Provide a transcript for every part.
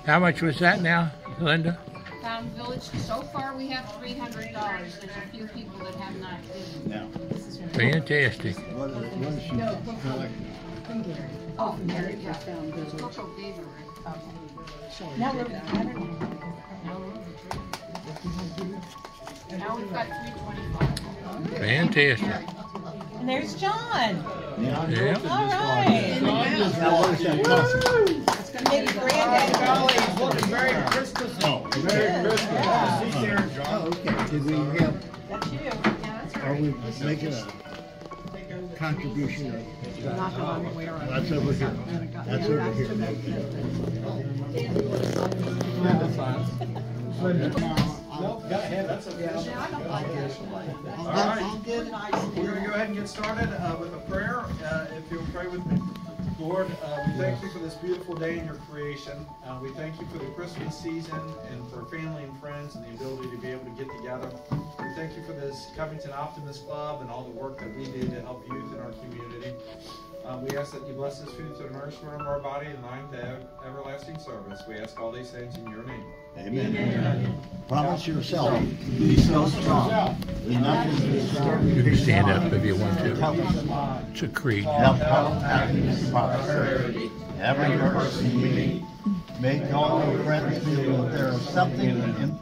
How much was that now, Linda? Found Village, so far we have $300. There's a few people that have not given. Now, Fantastic. what is she collecting? From Gary. Oh, from Gary, yeah. Found Village. Coco gave her. Now we're at Now we've got 325. Fantastic. And there's John. Yeah. All right. Now, what is that costing? Maybe Granddaddy. Looking Merry Christmas. Oh, Merry Christmas. See you there, John. Oh, okay. Did we have, That's you. are we making a contribution? That's over here. That's over here. Nope, go ahead. That's okay. All right. We're going to go ahead and get started with a prayer. If you'll pray with me. Lord, we thank you for this beautiful day in your creation. We thank you for the Christmas season and for family and friends and the ability to be able to get together. We thank you for this Covington Optimist Club and all the work that we do to help youth in our community. We ask that you bless this food to the nourishment of our body and mind to everlasting service. We ask all these things in your name. Amen. Amen. Promise yourself to be so strong. You can stand up if you want to. It's a creed. Health, happiness, prosperity. Every person you meet, make all your friends feel that there is something in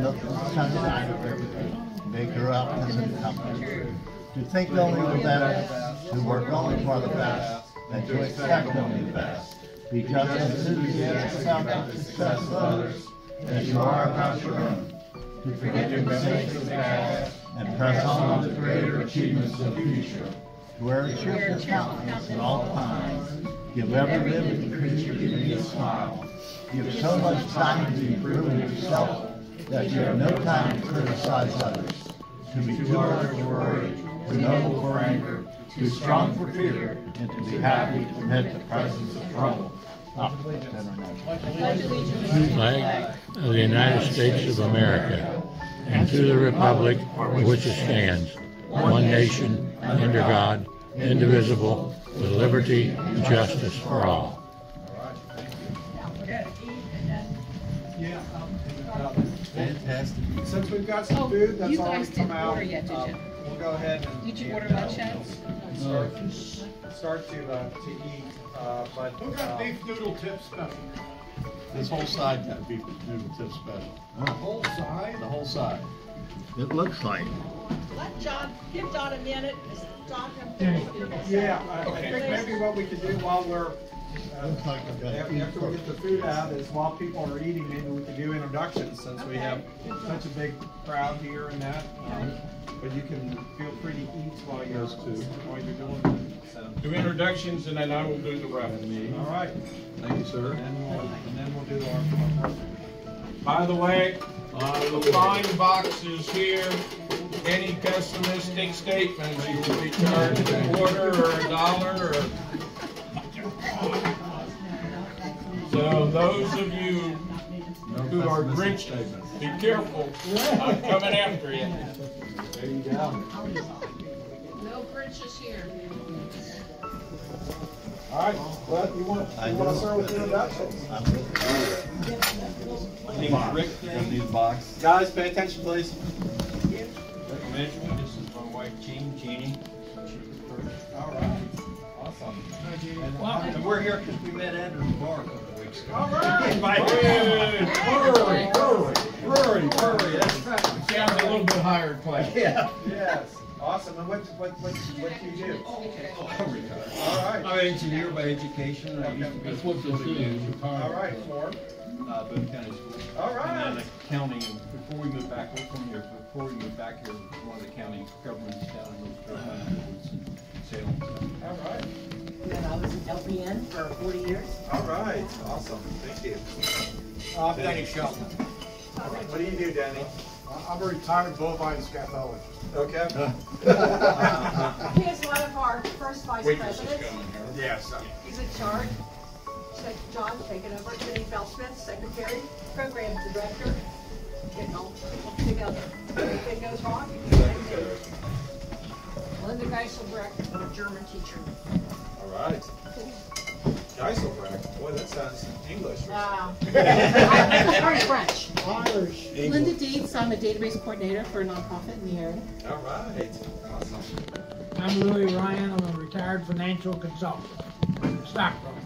the sunshine of everything. Make your optimism come true. To think only the best, to work only for the best, and to expect only the best. Be just as enthusiastic about the success of others as you are about your own. To forget your mistakes of the past and press on to greater achievements of the future. To wear a cheerful countenance at all times. Give every living creature a smile. Give so much time to improving yourself that you have no time to criticize others. To be too hard for worry, too noble for anger, too strong for fear, and to be happy amid the presence of trouble. Flag of the United States of America, and to the republic for which it stands, one nation, under God, indivisible, with liberty and justice for all. Fantastic. Since we've got some food that's already come out, we'll go ahead and Did you order lunch yet? start to eat. But Who got beef noodle tip special? This whole side got beef noodle tip special. The whole side? The whole side. It looks like. Give John a minute. John yeah, I think maybe what we could do while we're after we get the food out is while people are eating, maybe we could do introductions since we have such a big crowd here and that. But you can feel free to eat while you're doing it. So. Do introductions and then I will do the rest. All right. Thank you, sir. And then we'll do our By the way, the fine box is here. Any pessimistic statements, you will be charged a quarter or $1 or. So those of you who are Grinch, be careful. I'm coming after you. There you go. No Grinches here. All right. Well, you want to start with introductions? My name is Rick. Need a box. Guys, pay attention, please. This is my wife, Jeannie. All right. Awesome. And we're here because we met Andrew in the bar a couple of weeks ago. All right. Hurry. That's right. Sounds a little bit higher class. Yeah. Yes. Awesome. And what do you do? I'm retired. All right. I'm an engineer by education. I used to be That's what this is. All right. Ford. Boone County School. All right. And then accounting. Before we moved back, we're from here. Before we moved back here, one of the county governments down in North Carolina was in Salem. All right. And I was an LPN for 40 years. All right. Awesome. Thank you. Danny Shelton. What do you do, Danny? I'm a retired bovine scathologist. Okay. He is one of our first vice presidents. Yes. He's in charge. John taking over. Jenny Bell-Smith, secretary, program director. Getting all people together. Anything goes wrong? Linda Geiselbrecht, I'm a German teacher. All right. Geiselbrecht. Boy, that sounds English. Or French. Irish. Linda Dietz, I'm a database coordinator for a nonprofit in the area. All right. Awesome. I'm Louis Ryan. I'm a retired financial consultant, stockbroker.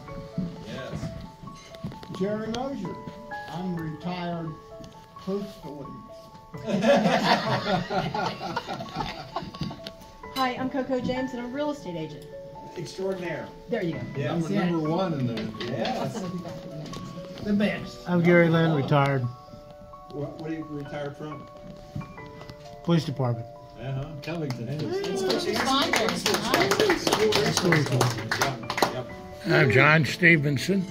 Yes. Jerry Mosier. I'm retired postal. Hi, I'm Coco James, and I'm a real estate agent. Extraordinaire. There you go. Yes. I'm number one in there. Yes. The best. I'm Gary Lynn, retired. What are you retired from? Police department. Covington. I'm John Stephenson,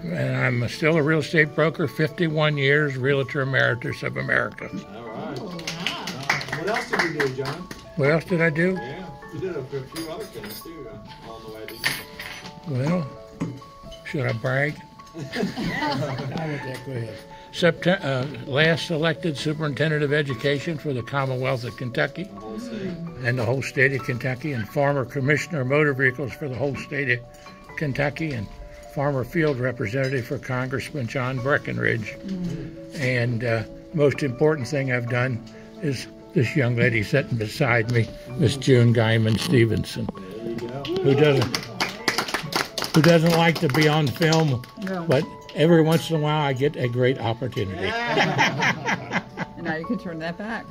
and I'm still a real estate broker, 51 years, Realtor Emeritus of America. All right. What else did you do, John? What else did I do? Yeah, you did a few other things too along the way, didn't you? Well, should I brag? Go ahead. Last elected superintendent of education for the Commonwealth of Kentucky The whole state. and the whole state of Kentucky, and former commissioner of motor vehicles for the whole state of Kentucky, and former field representative for Congressman John Breckinridge. And most important thing I've done is this young lady sitting beside me, Miss June Geiman-Stephenson, who doesn't like to be on film, but every once in a while I get a great opportunity. And now you can turn that back.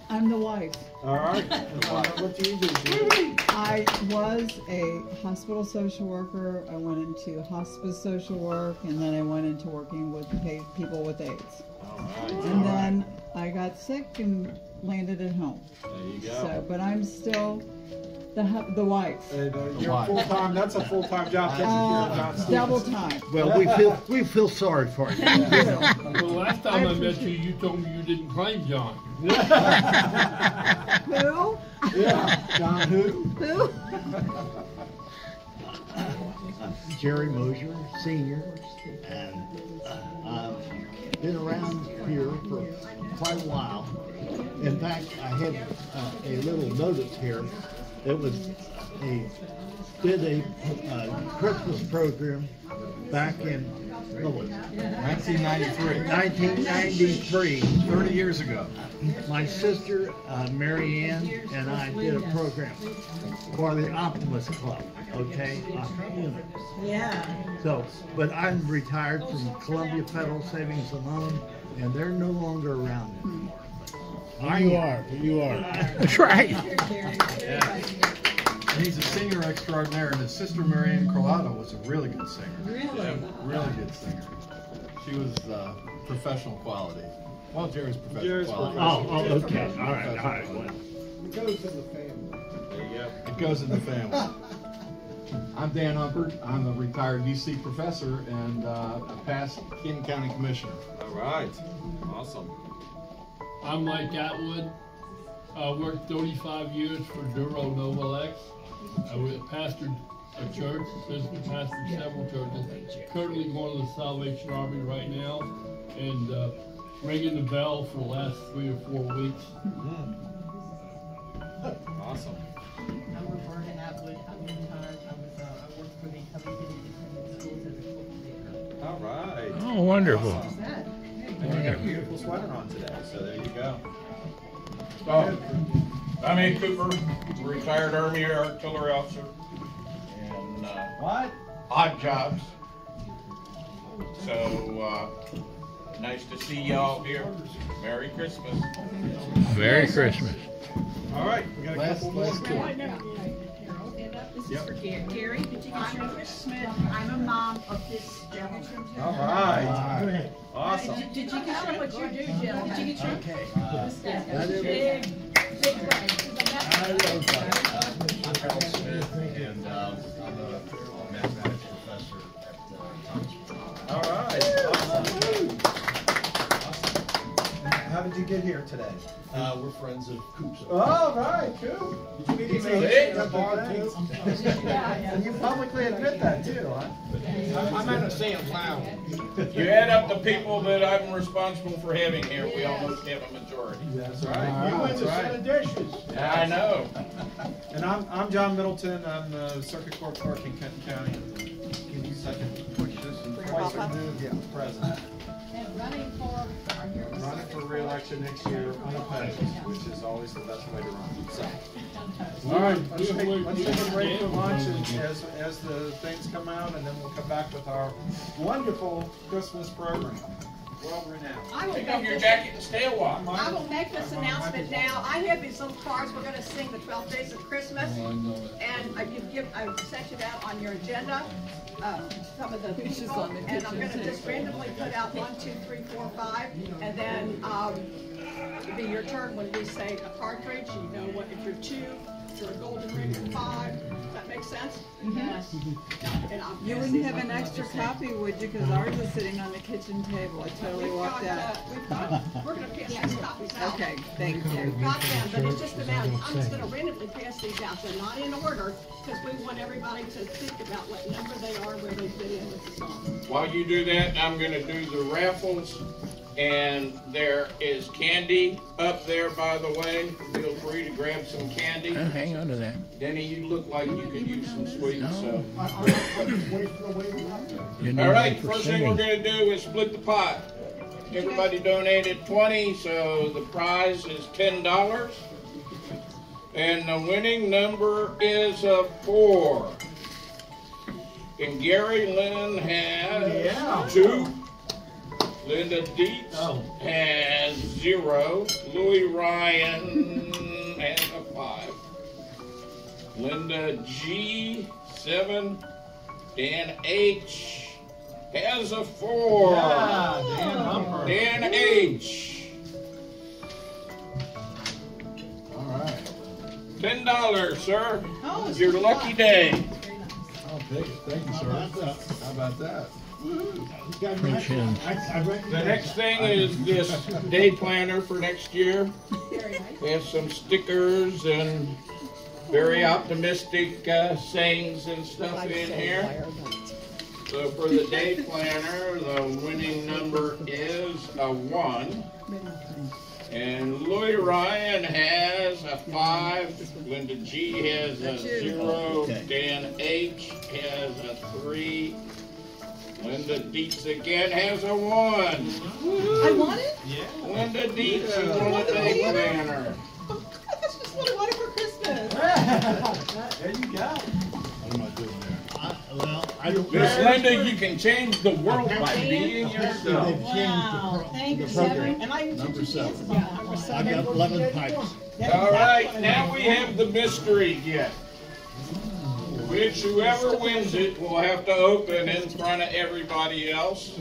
I'm the wife. All right. What do you do, Judy? I was a hospital social worker. I went into hospice social work, and then I went into working with people with AIDS. All right. And then I got sick and landed at home. There you go. So, but I'm still the wife. And you're full-time, that's a full-time job taking care of John Stephenson. Double time. Well, we feel sorry for you. Well, last time I met you, you told me you didn't claim John. Who? Yeah, John who? Who? Jerry Mosier, Senior, and I've been around here for quite a while. In fact, I had a little notice here. It was did a Christmas program back in 1993. 1993. 30 years ago. My sister, Mary Ann, and I did a program for the Optimists Club, okay? Yeah. So, but I'm retired from Columbia Federal Savings and Loan, and they're no longer around anymore. You are. That's right. And he's a singer extraordinaire, and his sister Marianne Carlotta was a really good singer. Really? Really good singer. She was professional quality. Well, Jerry's professional quality. Oh, okay. All right. Well. It goes in the family. There you go. It goes in the family. I'm Dan Humpert. I'm a retired DC professor and a past Kenton County Commissioner. All right. Awesome. I'm Mike Atwood. I worked 35 years for Duro Novalex. I pastored a church, assistant pastored several churches. Currently going to the Salvation Army right now, and ringing the bell for the last 3 or 4 weeks. Awesome. I'm Roberta Atwood. I'm retired. I worked for the Covington Independent Schools as a coordinator. All right. Oh, wonderful. Awesome. And you got a beautiful sweater on today, so there you go. I'm Ed Cooper, retired Army artillery officer, and What? odd jobs. So nice to see y'all here. Merry Christmas. Merry Christmas. All right, we got a couple more. This is for Gary. Did you get your Smith? I'm a mom of this gentleman. All right. Awesome. Did you get your what you do, Jill? Did you get your Okay. big I love that. I'm Harold Smith, and I'm a mathematics professor at Thomas. All right. Awesome. how did you get here today? We're friends of Coop's. Oh, right, Coop. Did you meet him at the bar too? And you publicly admit that too, huh? I'm not gonna say it loud. You add up the people that I'm responsible for having here, we almost have a majority. That's right. You win the set of dishes. Yeah, I know. And I'm John Middleton. I'm the circuit court clerk in Kenton County. Can you second push this and twice removed? Yeah, president. And running for, Running for re-election next year, unopposed, which is always the best way to run. So, all right, let's take a break for lunch as the things come out, and then we'll come back with our wonderful Christmas program. Well renowned. Take off your jacket and stay a while. I will make this announcement now. I have these little cards. We're going to sing the 12 Days of Christmas. And I sent you that on your agenda. Some of the people. And I'm going to just randomly put out 1, 2, 3, 4, 5. And then it'll be your turn when we say a cartridge. You know what, if you're 2, if you're a golden ring, you're 5. Does that make sense? Yes. And You wouldn't have an extra copy, would you? Because ours is sitting on the kitchen table. I totally walked out. We're going to pass these copies out. Okay, thank you. We've got them, but it's just a matter. I'm just going to randomly pass these out. They're not in order because we want everybody to think about what number they are, where they fit in with the song. While you do that, I'm going to do the raffles. And there is candy up there, by the way. Feel free to grab some candy. Hang on to that. Denny, you look like you could use some sweets. So. All right, first thing we're going to do is split the pot. Everybody donated 20, so the prize is $10. And the winning number is a 4. And Gary Lynn has 2. Linda Dietz has 0. Louis Ryan has a 5. Linda G, 7. Dan H has a 4. Yeah, Dan Humper. Dan H. All right. $10, sir. It's your lucky day. I'll take it. Thank you, sir. How about that? The next thing is this day planner for next year. We have some stickers and very optimistic sayings and stuff in here. So for the day planner, the winning number is a 1. And Louis Ryan has a 5. Linda G has a 0. Dan H has a 3. Linda Dietz again has a 1. I won it? Yeah. Linda Dietz, you won the day planner. That's just what I wanted for Christmas. There you go. What am I doing there? Miss Linda, you can change the world by being yourself. Wow. Thank you, 7. And I even took your chances on that. Number 7. I got 11 pipes. All right, now we have the mystery gift, which whoever wins it will have to open in front of everybody else.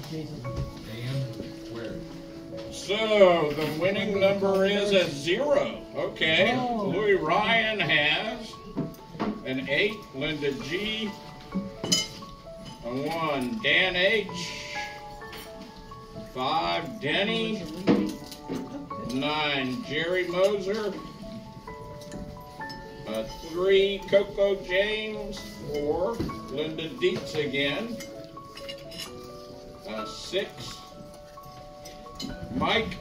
So the winning number is a 0. Okay, Louis Ryan has an 8. Linda G, a 1. Dan H, 5. Denny, 9. Jerry Moser, 3. Coco James, 4. Linda Dietz again, 6. Mike,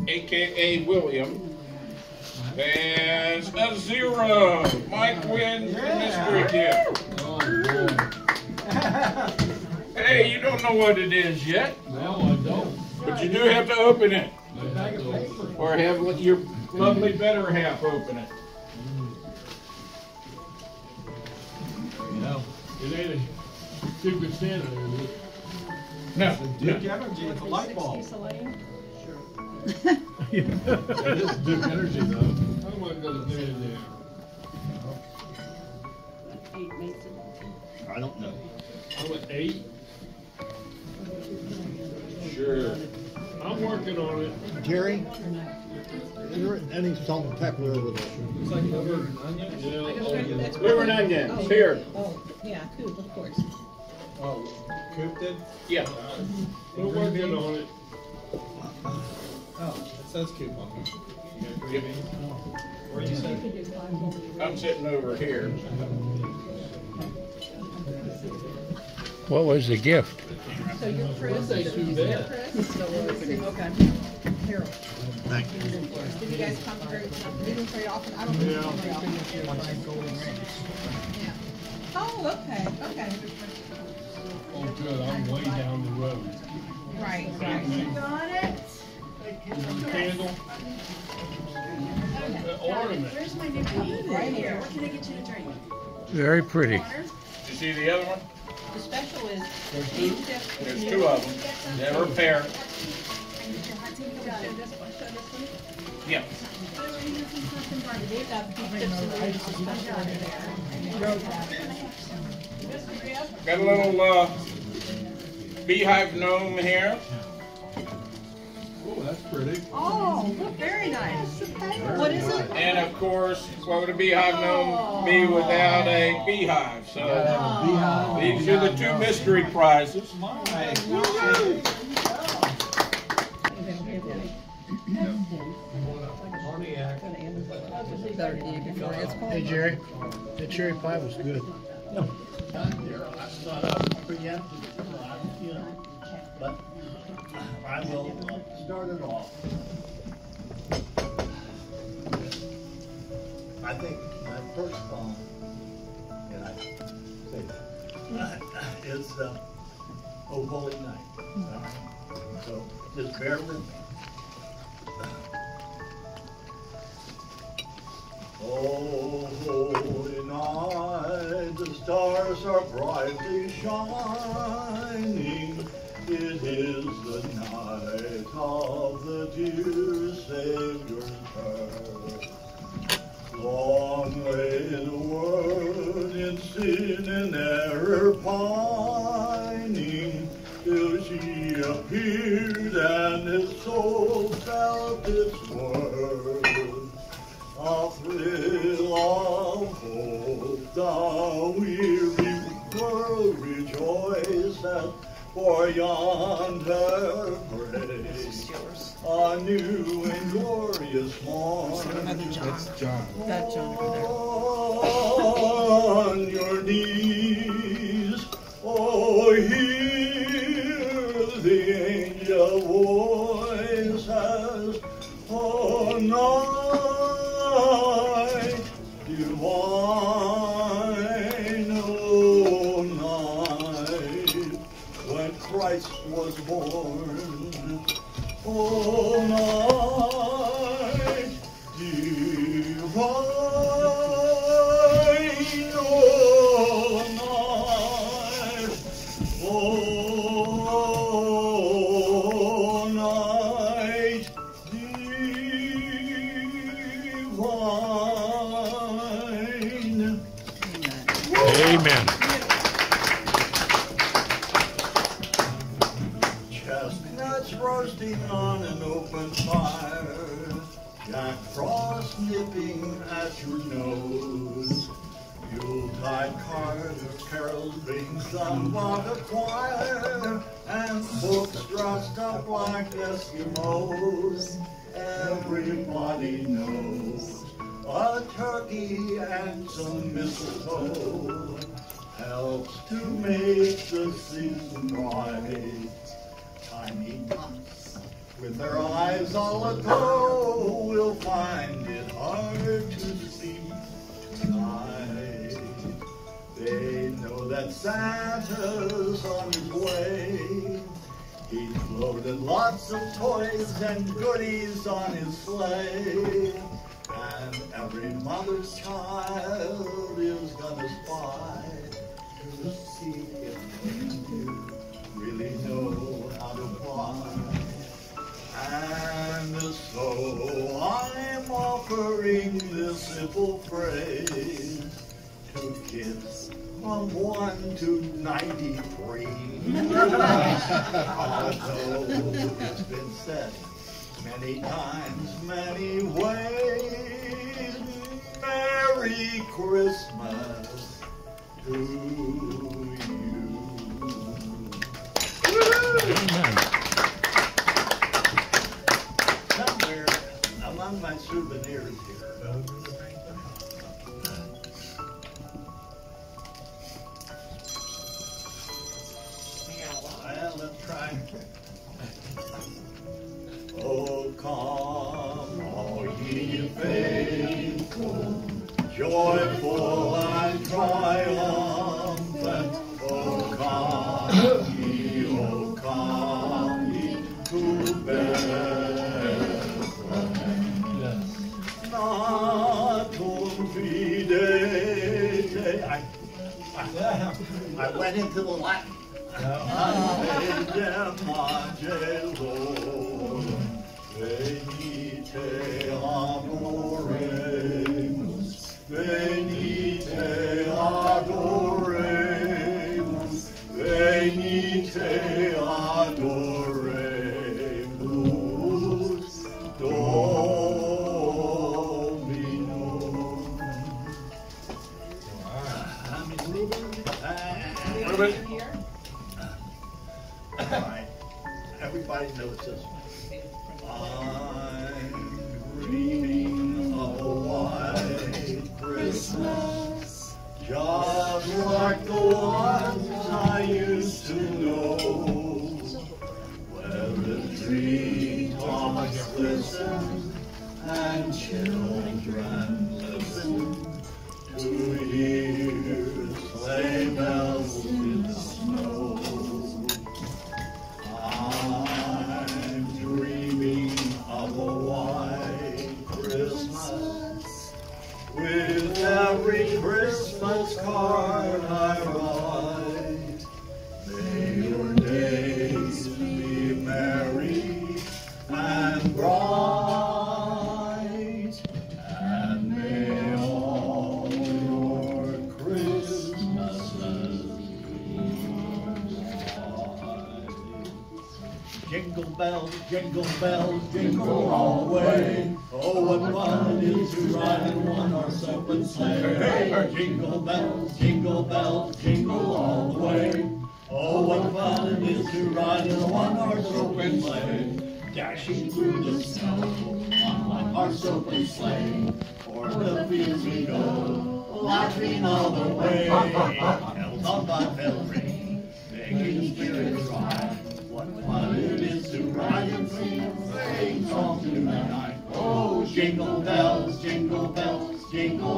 aka William, has a 0. Mike wins the mystery gift. Hey, you don't know what it is yet. No, I don't. But you do have to open it. Or have your lovely better half open it. No. It ain't a Secret Santa, is it? No. Duke Energy, it's a light bulb. It is Duke Energy, though. How am I gonna do it there? 8 makes it. I don't know. I'm at 8. Sure. I'm working on it. Jerry, is there any salt and pepper over there? It's like liver and onions. Yeah. Liver and onions, here. Oh, yeah, Coop, of course. Oh, Coop did? Yeah. We're working on it. Oh, it's Says coupon. Where are you sitting? I'm sitting over here. What was the gift? So you're Chris. This ain't too bad. Okay. Harold. Thank you. Did you guys come very often? I don't know. Yeah. Oh, okay, okay. Oh, good, I'm way down the road. Right, right. Got it. Candle. Ornament. Where's my new key? Right here. What can I get you to drink? Very pretty. Did you see the other one? The special is. There's two of them. They're a pair. Yeah. Got a little beehive gnome here. Oh, that's pretty. Oh, very nice. What is it? And of course, what would a beehive gnome be without a beehive? So these are the two mystery prizes. Better to eat before it gets cold. Hey, Jerry, the cherry pie was good. But I will start it off. I think my first song, and I say that, is Oh Holy Night. So just bear with me. Oh, holy night, the stars are brightly shining. It is the night of the dear Savior's birth. Long lay the world in sin and error pining, till she appeared and his soul felt its worth. A thrill of hope, the weary world rejoices, for yonder breaks a new and glorious morn. That's John. That's John over there. On your knees, oh, hear the angel voices, oh, night divine, oh, night when Christ was born, oh, night divine, oh, night, oh, night divine. Amen. Chestnuts roasting on an open fire, Jack Frost nipping at your nose, Yuletide carols being sung by the choir, and folks dressed up like Eskimos. Everybody knows a turkey and some mistletoe helps to make the season bright. Tiny tots with their eyes all aglow will find it hard to sleep tonight. They know that Santa's on his way. He's loaded lots of toys and goodies on his sleigh. And every mother's child is gonna spy to see if they do really know how to fly. And so I'm offering this simple phrase to kids from 1 to 93. Although it's been said many times, many ways, Merry Christmas to you. Amen. Somewhere among my souvenirs here. Well, let's try. Oh, come, all ye faithful, joyful and triumphant. Oh, come ye to Bethlehem. Not confidete. I went into the Latin. Venite adoremus, venite adoremus, venite adoremus, Dominum. All right, everybody knows this one. I'm dreaming of a white Christmas, just like the ones I used to know, where the treetops listen and children listen to hear sleigh bells in the snow. I'm dreaming of a white Christmas, with every Christmas card I write. May your days be merry and bright, and may all your Christmases jingle bells, jingle all the way. Oh, what fun it is to ride in one horse open sleigh. Hey, jingle bells, jingle all the way. Oh, what fun it is to ride in a one horse open sleigh. Dashing through the snow on one horse open sleigh. O'er the fields we go, laughing all the way. Bells on bobtail ring, making spirits rise. What fun it is to ride and sing a sleigh song tonight. Oh, jingle bells, jingle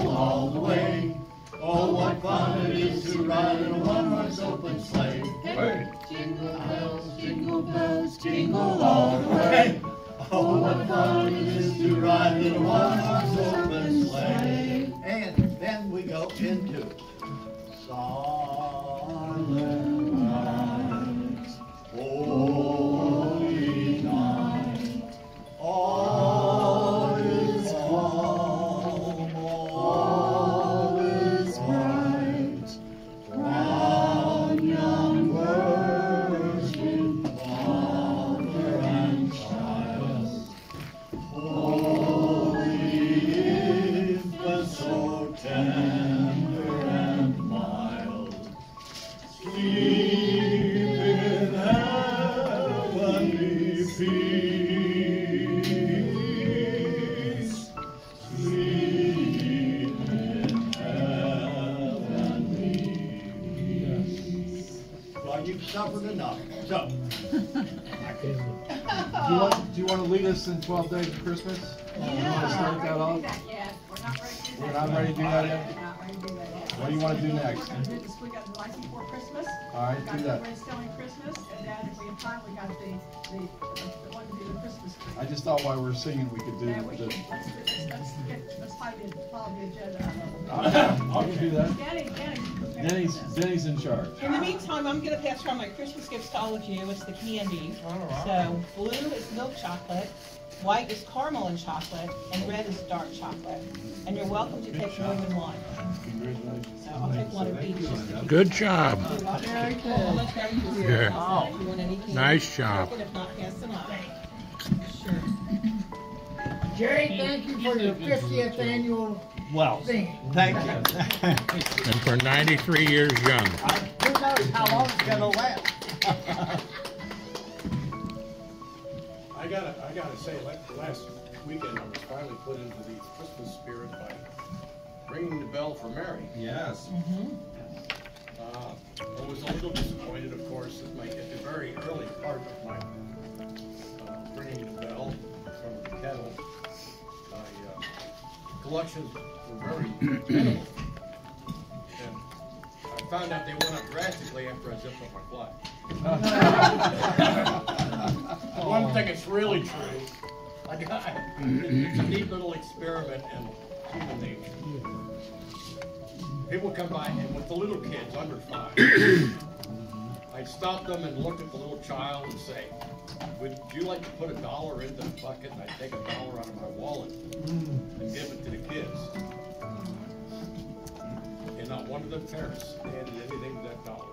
all the way. Oh, what fun it is to ride in a one-horse open sleigh. Hey, jingle bells, jingle all the way. Oh, what fun it is to ride in a one-horse open sleigh. And then we go into Silent Night, Holy Night, all is calm, all is bright, round young virgin, mother and child, holy infant, so tender and mild, sleep in heavenly peace, sleep in heavenly peace. Well, you've suffered enough. So, Do you want to lead us in 12 Days of Christmas? You want to start that off? We're not ready to do that yet? What do you want to do next? We got the Life Before Christmas. All right, we got do that. the Restoring Christmas, and then if we have time, we got the one to do the Christmas tree. I just thought while we were singing we could do Yeah, we the... can, let's follow the agenda. I can do that. Denny's in charge. In the meantime, I'm going to pass around my Christmas gifts to all of you. It's the candy. So blue is milk chocolate, white is caramel and chocolate, and red is dark chocolate. And you're welcome to take more than one. So I'll take one of each. Good job. Very cool. Yeah. If you want anything, Nice job. If not, pass them on. Sure. Jerry, thank you for your 50th annual thing. Thank you. And for 93 years young. Who knows how long it's going to last? I got I gotta say, last weekend I was finally put into the Christmas spirit by ringing the bell for Mary. Yes. I was a little disappointed, of course, at the very early part of my ringing the bell in front of the kettle. My collections were very minimal. And I found out they went up drastically after I zipped up my fly. One thing that's really true, it's a neat little experiment in human nature. People come by, and with the little kids under 5, I'd stop them and look at the little child and say, would you like to put $1 into the bucket? And I'd take $1 out of my wallet and give it to the kids. And not one of the parents added anything to that $1.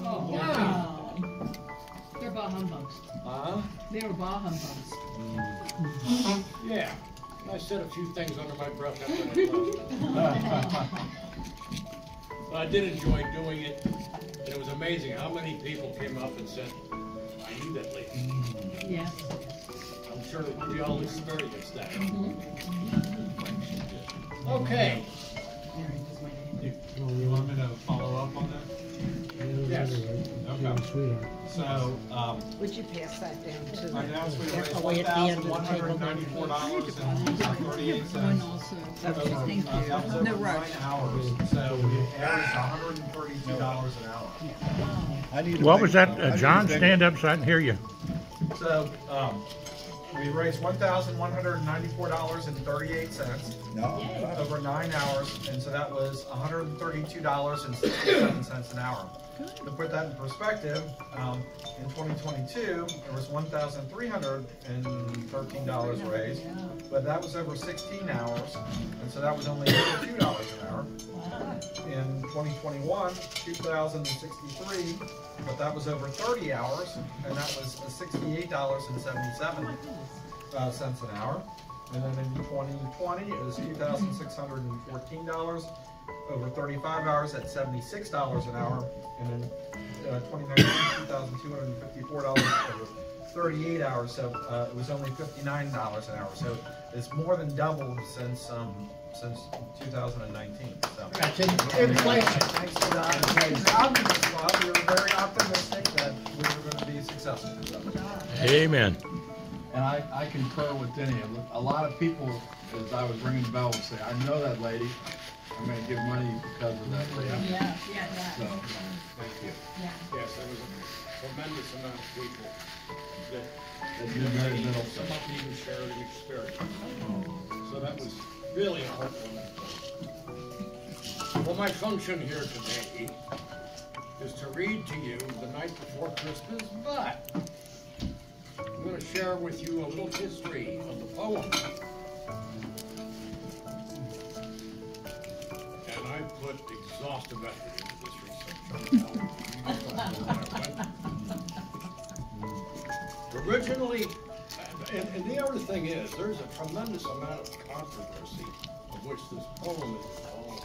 Oh, wow. They're bah humbugs. Huh? They were bah humbugs. Yeah. And I said a few things under my breath after I left. But I did enjoy doing it, and it was amazing how many people came up and said, I knew that lady. Yes. I'm sure we all experienced that. Okay. You want me to follow up on that? Yes. Okay. So, would you pass that down to my announcement raised away at the end of the table? $1,194.38. Okay, thank you. No rush. 9 hours. So we averaged $132 an hour. What was that? John, stand up so I can hear you. So, we raised $1,194.38 over 9 hours, and so that was $132.67 an hour. To put that in perspective, in 2022, there was $1,313 raised, but that was over 16 hours, and so that was only $2 an hour. In 2021, 2,063, but that was over 30 hours, and that was $68.77 an hour. And then in 2020, it was $2,614 over 35 hours at $76 an hour. And in 2019, $2,254 over 38 hours. So it was only $59 an hour. So it's more than doubled since 2019. So That's inflation. we were very optimistic that we were going to be successful. Amen. And I concur with Denny. A lot of people, as I was ringing the bell, would say, I know that lady. I'm going to give money because of that lady. Yeah. So, thank you. Yeah. Yes, there was a tremendous amount of people that some of them even shared an experience. So that was really a hopeful thing. Well, my function here today is to read to you The Night Before Christmas, but I'm going to share with you a little history of the poem. And I put exhaustive effort into this research. Originally, and the other thing is, there's a tremendous amount of controversy of which this poem is all.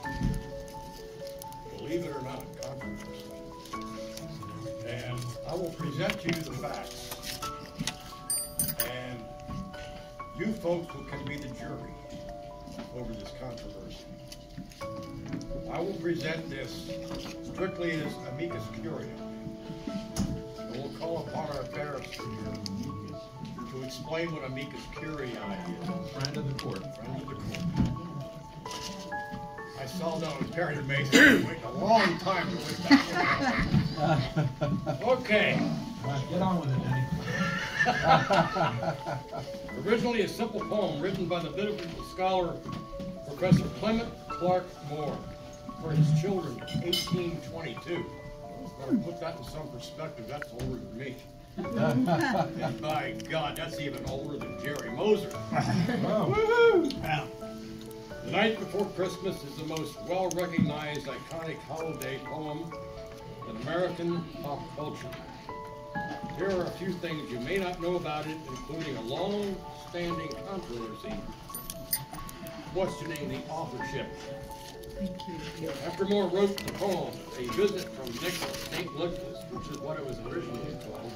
Believe it or not, controversy. And I will present to you the facts. And you folks who can be the jury over this controversy. I will present this strictly as amicus curiae. And we'll call upon our barrister here to explain what amicus curiae is. Friend of the court. Friend of the court. I saw that was Perry the Mason. Waiting a long time to wait that. Okay. Get on with it, Denny. Originally a simple poem written by the biblical scholar Professor Clement Clark Moore for his children, 1822. When I put that in some perspective, that's older than me. And by God, that's even older than Jerry Moser. Woohoo! Now, The Night Before Christmas is the most well-recognized iconic holiday poem in American pop culture. Here are a few things you may not know about it, including a long-standing controversy questioning the authorship. After Moore wrote the poem, A Visit from St. Nicholas, which is what it was originally called,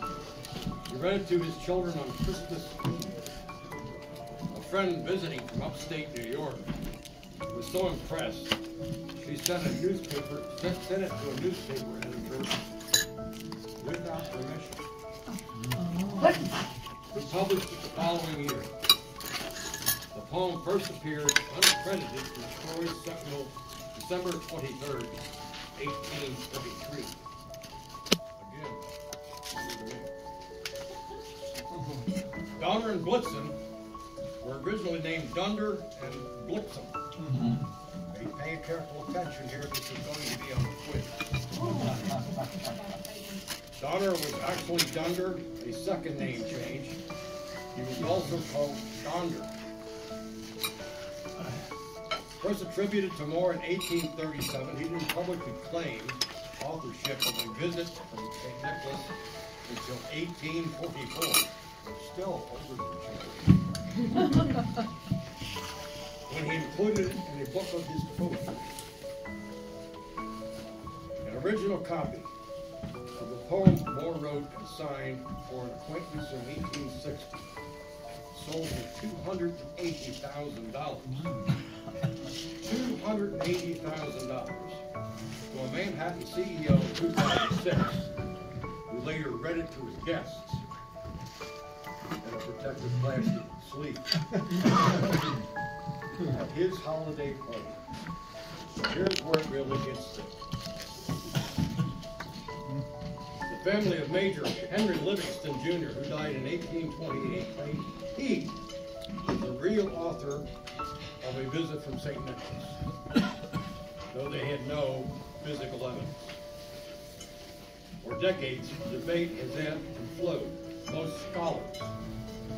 he read it to his children on Christmas Eve. friend visiting from upstate New York was so impressed, she sent it to a newspaper editor without permission. Who published it the following year. The poem first appeared uncredited in Troy Sentinel December 23rd, 1833. Again. Donner and Blitzen were originally named Dunder and Blitzen. Pay careful attention here, this is going to be on the quiz. Donner was actually Dunder, a second name change. He was also called Donder. First attributed to Moore in 1837, he didn't publicly claim authorship of a visit from St. Nicholas until 1844. Still older than Cherry. When he included it in a book of his poetry. An original copy of the poem Moore wrote and signed for an acquaintance in 1860 sold for $280,000. $280,000 to a Manhattan CEO in 2006 who later read it to his guests in a protective plastic sleeve at his holiday party. Here's where it really gets thick. The family of Major Henry Livingston Jr., who died in 1828, claimed he was the real author of a visit from St. Nicholas, though they had no physical evidence. For decades, debate has ebbed and flowed.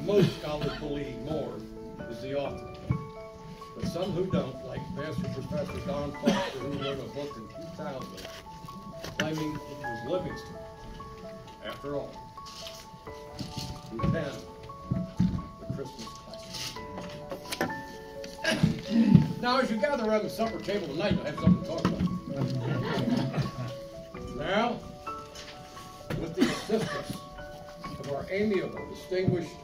Most scholars believe Moore is the author. But some who don't, like Professor Don Foster, who wrote a book in 2000, claiming it was Livingston, after all, who penned the Christmas classic. Now, as you gather around the supper table tonight, you'll have something to talk about. Now, with the assistance of our amiable, distinguished,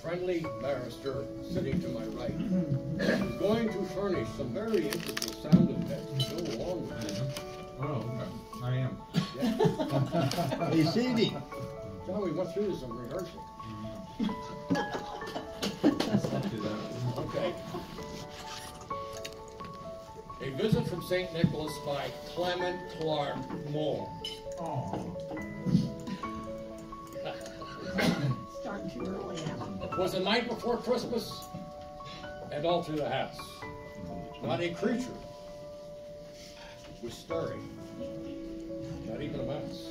friendly barrister sitting to my right is going to furnish some very interesting sound effects to go along with this. Oh, okay. I am. Yeah. Hey, CD. John, we went through this in rehearsal. Okay. A Visit from St. Nicholas by Clement Clark Moore. Oh. Starting too early now. It was the night before Christmas, and all through the house, not a creature was stirring, not even a mouse.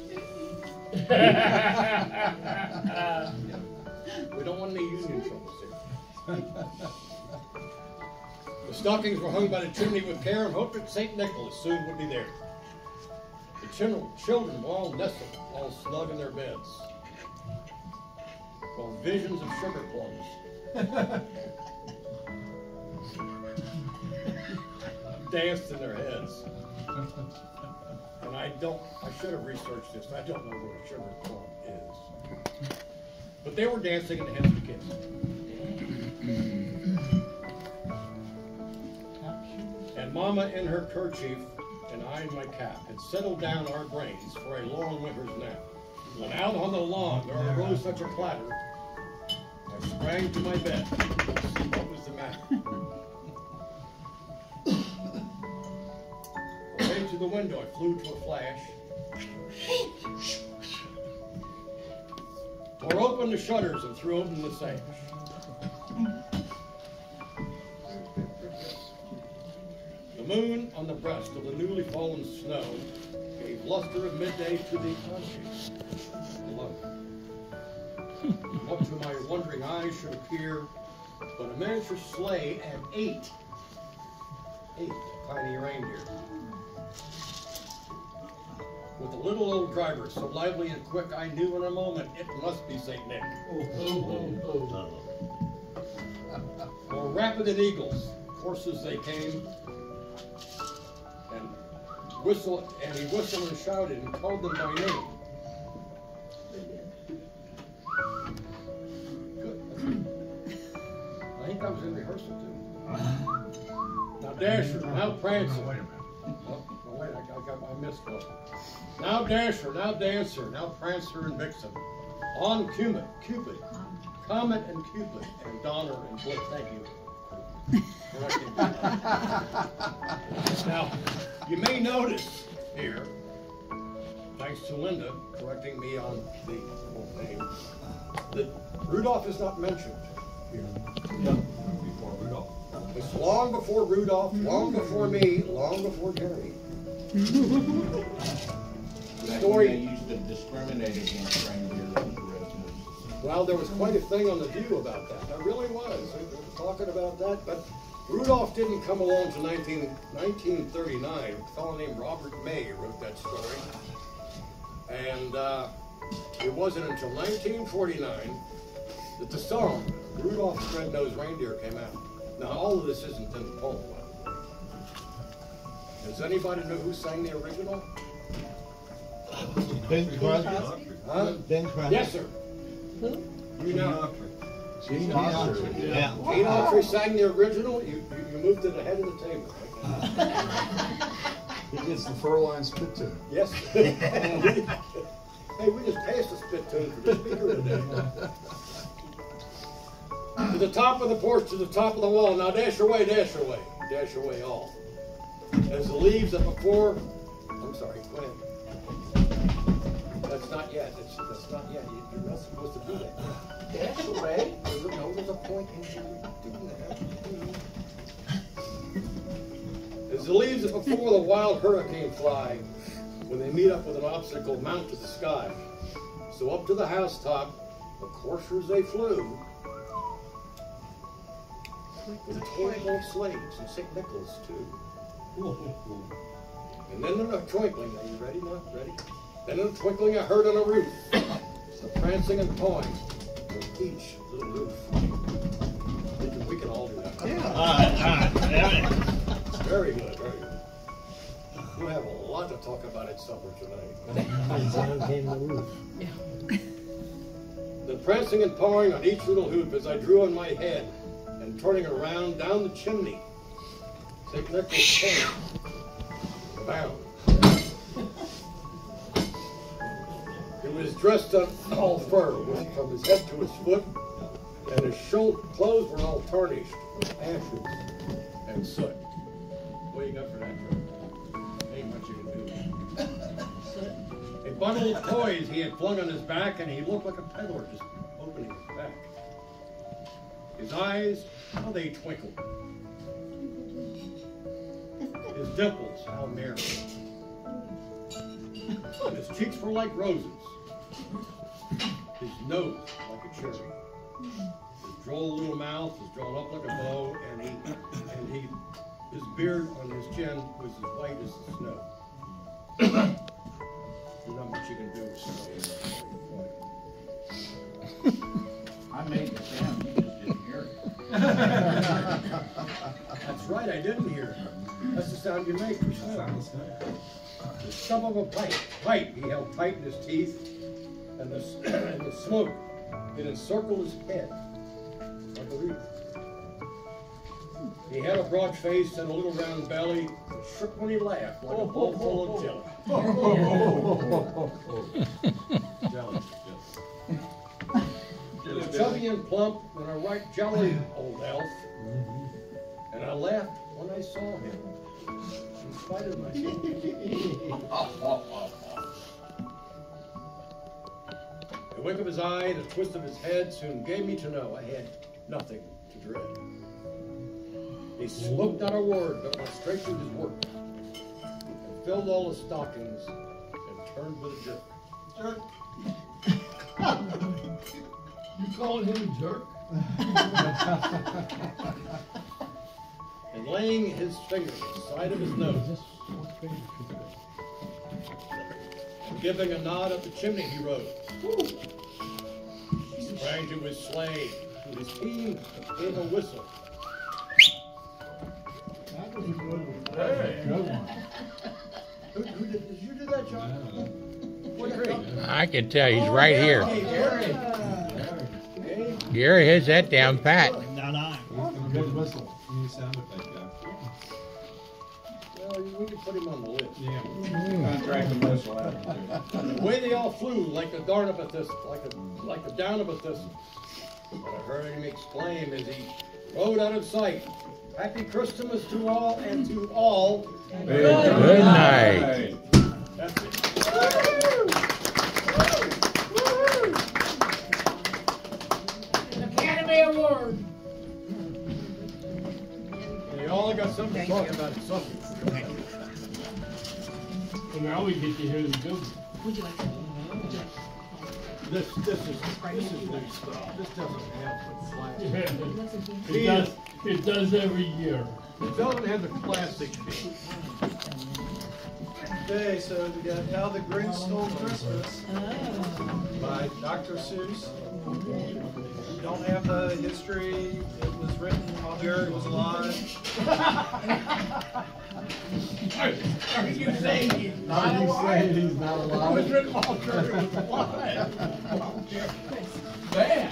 We don't want any union troubles here. The stockings were hung by the chimney with care and hoped that St. Nicholas soon would be there. The children were all nestled, all snug in their beds, while visions of sugar plums danced in their heads. And I should have researched this. I don't know what a sugar plum is. But they were dancing and hence the kiss. And Mama in her kerchief and I in my cap had settled down our brains for a long winter's nap. When out on the lawn there arose such a clatter, I sprang to my bed to see what was the matter. Away to the window I flew to a flash, tore open the shutters and threw open the sash. The moon on the breast of the newly fallen snow gave luster of midday to the conscience below. What to my wondering eyes should appear but a miniature sleigh and eight tiny reindeer. With a little old driver so lively and quick, I knew in a moment it must be St. Nick. More rapid than eagles, horses they came, and he whistled and shouted and called them by name. Good. was in rehearsal too. Now Dasher, now Prancer. Oh, wait, I missed one. Now Dasher, now Dancer, now Prancer and Vixen. On Cupid, Comet and Cupid, and Donner and Blip. Thank you. Now, you may notice here, thanks to Linda correcting me on the whole name, that Rudolph is not mentioned here. Yeah. Before Rudolph. It's long before Rudolph, long before me, long before Jeremy. The story used to discriminate against reindeer. Well, there was quite a thing on the View about that. There really was. They were talking about that, but Rudolph didn't come along until 1939. A fellow named Robert May wrote that story. And it wasn't until 1949 that the song, Rudolph's Red-Nosed Reindeer, came out. Now, all of this isn't in the poem. Does anybody know who sang the original? Ben Crosby. Huh? Ben Crosby. Yes, sir. Who? You know. Gene Autry. Yeah. Gene Autry sang the original. You moved to the head of the table. It's the fur-line spit tune. Yes. Hey, we just passed the spit tune for the speaker today. To the top of the porch, to the top of the wall. Now dash away all. As the leaves that before, I'm sorry, go ahead. That's not yet. That's not yet. You're not supposed to do that. Dash away. There's a point in doing that. As the leaves that before the wild hurricane fly, when they meet up with an obstacle, mount to the sky. So up to the housetop, the coursers they flew, with a twinkling of slaves and St. Nicholas too. And then in a twinkling, are you ready now? Ready? Then in a twinkling I heard on a roof the prancing and pawing of each little roof. We can all do that. Yeah. Very good, very good. We'll have a lot to talk about at supper tonight. The prancing and pawing on each little hoop as I drew on my head and turning around down the chimney. St. Nicholas came. Bound. He was dressed in all fur, from his head to his foot, and his clothes were all tarnished with ashes and soot. What do you got for that, Joe? Ain't much you can do. A bundle of toys he had flung on his back, and he looked like a peddler just opening his back. His eyes, how they twinkled. His dimples, how merry. And his cheeks were like roses. His nose like a cherry. His droll little mouth was drawn up like a bow, and his beard on his chin was as white as the snow. There's not much you can do with snow. I made the sound, you just didn't hear it. That's right, I didn't hear it. That's the sound you make for snow. The stub of a pipe he held tight in his teeth, and the smoke, it encircled his head like a wreath. He had a broad face and a little round belly, and shook when he laughed like a bowl full of jelly. Jelly. He was chubby and plump and a right jolly old elf, and I laughed when I saw him, in spite of myself. A wink of his eye and a twist of his head soon gave me to know I had nothing to dread. He spoke not a word, but went straight to his work, and filled all the stockings, and turned with a jerk. Jerk? You calling him a jerk? And laying his finger at the side of his nose, and giving a nod up the chimney he rode. He sprang to his sleigh, to his team gave a whistle. That was a good one. Hey. Who did you do that, John? What grade? I can tell he's right here. Hey, Gary. Gary has that down pat. No. Good whistle. You need a sound effect, yeah. Well, we can put him on the list. Yeah. Contract the whistle out. The way they all flew, like the dart of a thistle, like the down of a thistle. What I heard him exclaim as he rode out of sight. Happy Christmas to all, and to all. Good night. That's it. Academy Award. You all got something to talk about. Something. Well, now we get to hear the good one. Would you like to? This is new stuff. This doesn't have the classic. It does every year. It doesn't have the classic feel. Okay, so we got How the Grinch Stole Christmas by Dr. Seuss. We don't have the history. It was written while Jared was alive. Are you saying he's not Are you alive? saying he's not It was alive? written while Jared was alive. Man.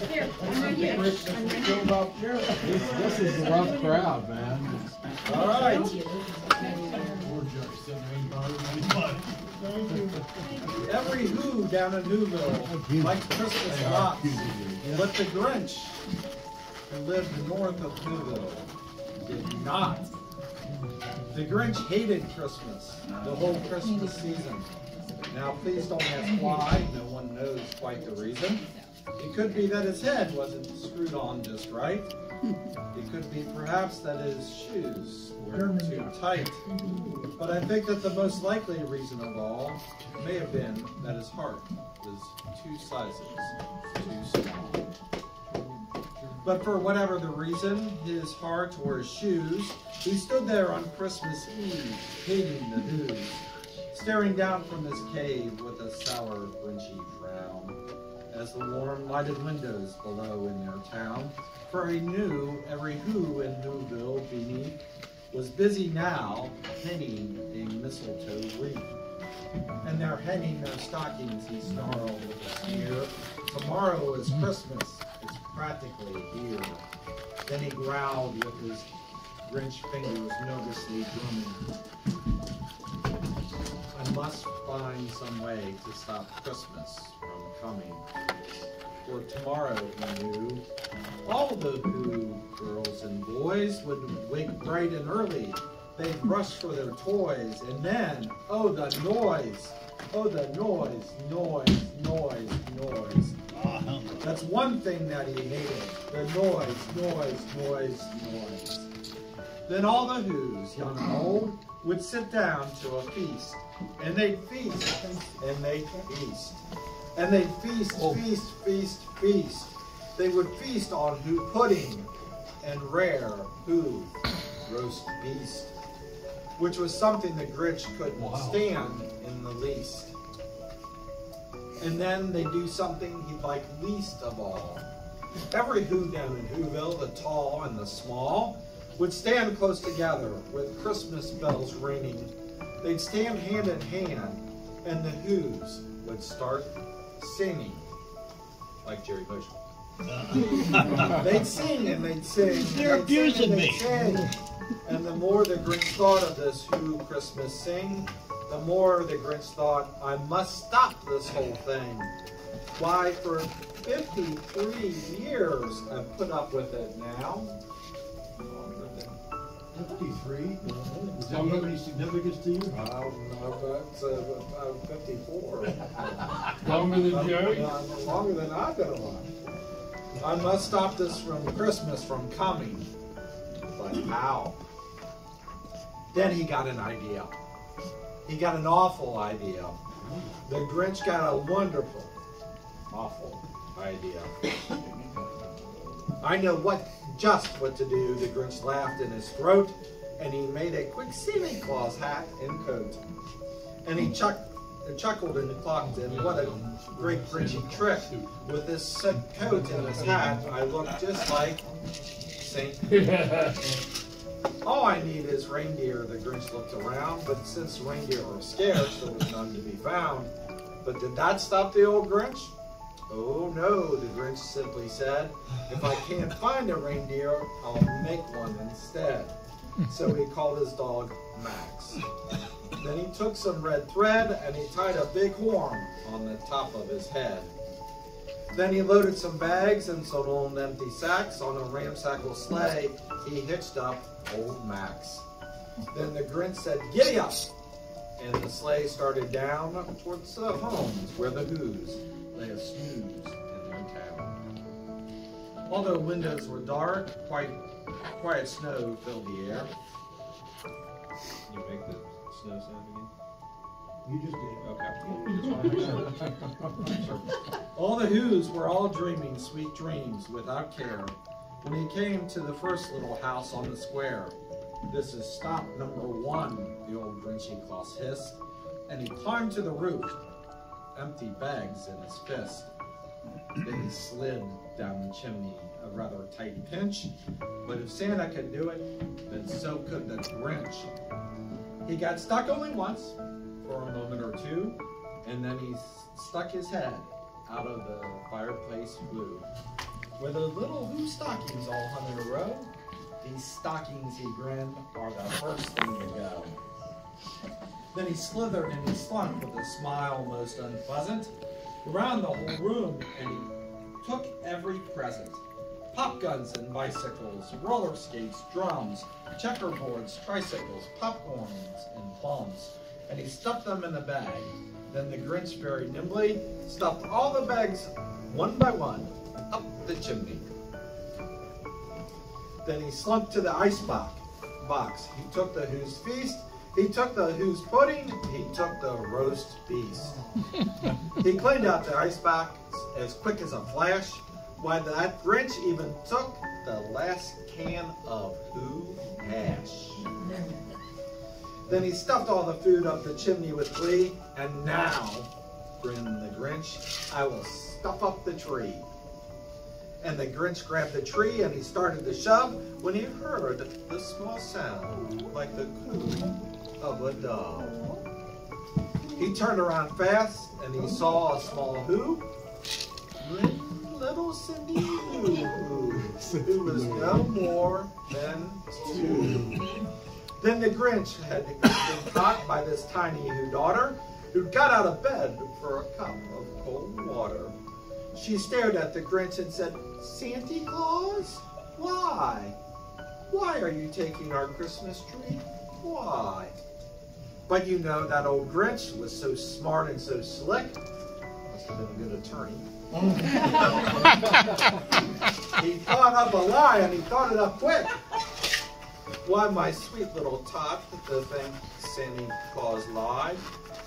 Here, I'm right here. This is a rough crowd, man. All right. Every who down in Newville likes Christmas lots, but the Grinch, who lived north of Newville, did not. The Grinch hated Christmas, the whole Christmas season. Now, please don't ask why. No one knows quite the reason. It could be that his head wasn't screwed on just right. It could be perhaps that his shoes were too tight. But I think that the most likely reason of all may have been that his heart was 2 sizes too small. But for whatever the reason, his heart or his shoes, he stood there on Christmas Eve, hating the news, staring down from his cave with a sour, grinchy frown, as the warm, lighted windows below in their town. For he knew every who in Newville beneath was busy now hanging a mistletoe wreath. And they're hanging their stockings, he snarled with a sneer. Tomorrow is Christmas, it's practically here. Then he growled with his Grinch fingers nervously drumming. I must find some way to stop Christmas from coming. For tomorrow, he knew, all the Who girls and boys would wake bright and early. They'd rush for their toys, and then, oh the noise! Oh the noise, noise, noise, noise. That's one thing that he hated, the noise, noise, noise, noise. Then all the Who's, young and old, would sit down to a feast, and they'd feast, and they'd feast. And they'd feast, feast, feast, feast. They would feast on Who pudding and rare Who roast beast, which was something the Grinch couldn't stand in the least. And then they do something he'd like least of all. Every Who down in Whoville, the tall and the small, would stand close together with Christmas bells ringing. They'd stand hand in hand, and the Who's would start singing, like Jerry Bush. They'd sing and they'd sing. They're abusing me. And the more the Grinch thought of this Who Christmas sing, the more the Grinch thought, I must stop this whole thing. Why, for 53 years I've put up with it now. 53? Does that have any significance to you? No, but 54. Longer than Jerry? Longer than I've been alive. I must stop this from Christmas from coming. But how? Then he got an idea. He got an awful idea. The Grinch got a wonderful, awful idea. I know just what to do. The Grinch laughed in his throat, and he made a quick Santa Claus hat and coat. And he chuckled and clucked, and what a great Grinchy trick. With this coat and his hat, I look just like Saint. All I need is reindeer. The Grinch looked around, but since reindeer were scarce, there was none to be found. But did that stop the old Grinch? "Oh no," the Grinch simply said. "If I can't find a reindeer, I'll make one instead." So he called his dog Max. Then he took some red thread and he tied a big horn on the top of his head. Then he loaded some bags and some old empty sacks on a ramshackle sleigh. He hitched up old Max. Then the Grinch said, "Giddy up!" And the sleigh started down towards the homes where the Who's lay a snooze in their town. Although windows were dark, quiet snow filled the air. Can you make the snow sound again? You just did. Okay. All the Who's were all dreaming sweet dreams without care when he came to the first little house on the square. "This is stop number 1, the old Grinchy Claus hissed, and he climbed to the roof, empty bags in his fist. Then he slid down the chimney, a rather tight pinch, but if Santa could do it, then so could the Grinch. He got stuck only once, for a moment or two, and then he stuck his head out of the fireplace flue, where the little Who stockings all hung in a row. These stockings, he grinned, are the first thing to go. Then he slithered and he slunk with a smile most unpleasant around the whole room, and he took every present. Pop guns and bicycles, roller skates, drums, checkerboards, tricycles, popcorns, and plums, and he stuffed them in the bag. Then the Grinch very nimbly stuffed all the bags one by one up the chimney. Then he slunk to the ice box. He took the Who's feast. He took the Who's pudding. He took the roast beast. He cleaned out the ice box as quick as a flash. Why, that Grinch even took the last can of Who hash. Then he stuffed all the food up the chimney with glee. "And now," grinned the Grinch, "I will stuff up the tree." And the Grinch grabbed the tree and he started to shove when he heard the small sound like the coo of a dove. He turned around fast and he saw a small Who, little Cindy who was no more than 2. Then the Grinch had been caught by this tiny Who daughter who got out of bed for a cup of cold water. She stared at the Grinch and said, "Santa Claus, why? Why are you taking our Christmas tree? Why?" But you know that old Grinch was so smart and so slick. Must have been a good attorney. He thought up a lie and he thought it up quick. "Why, my sweet little tot," the thing Santa Claus lied,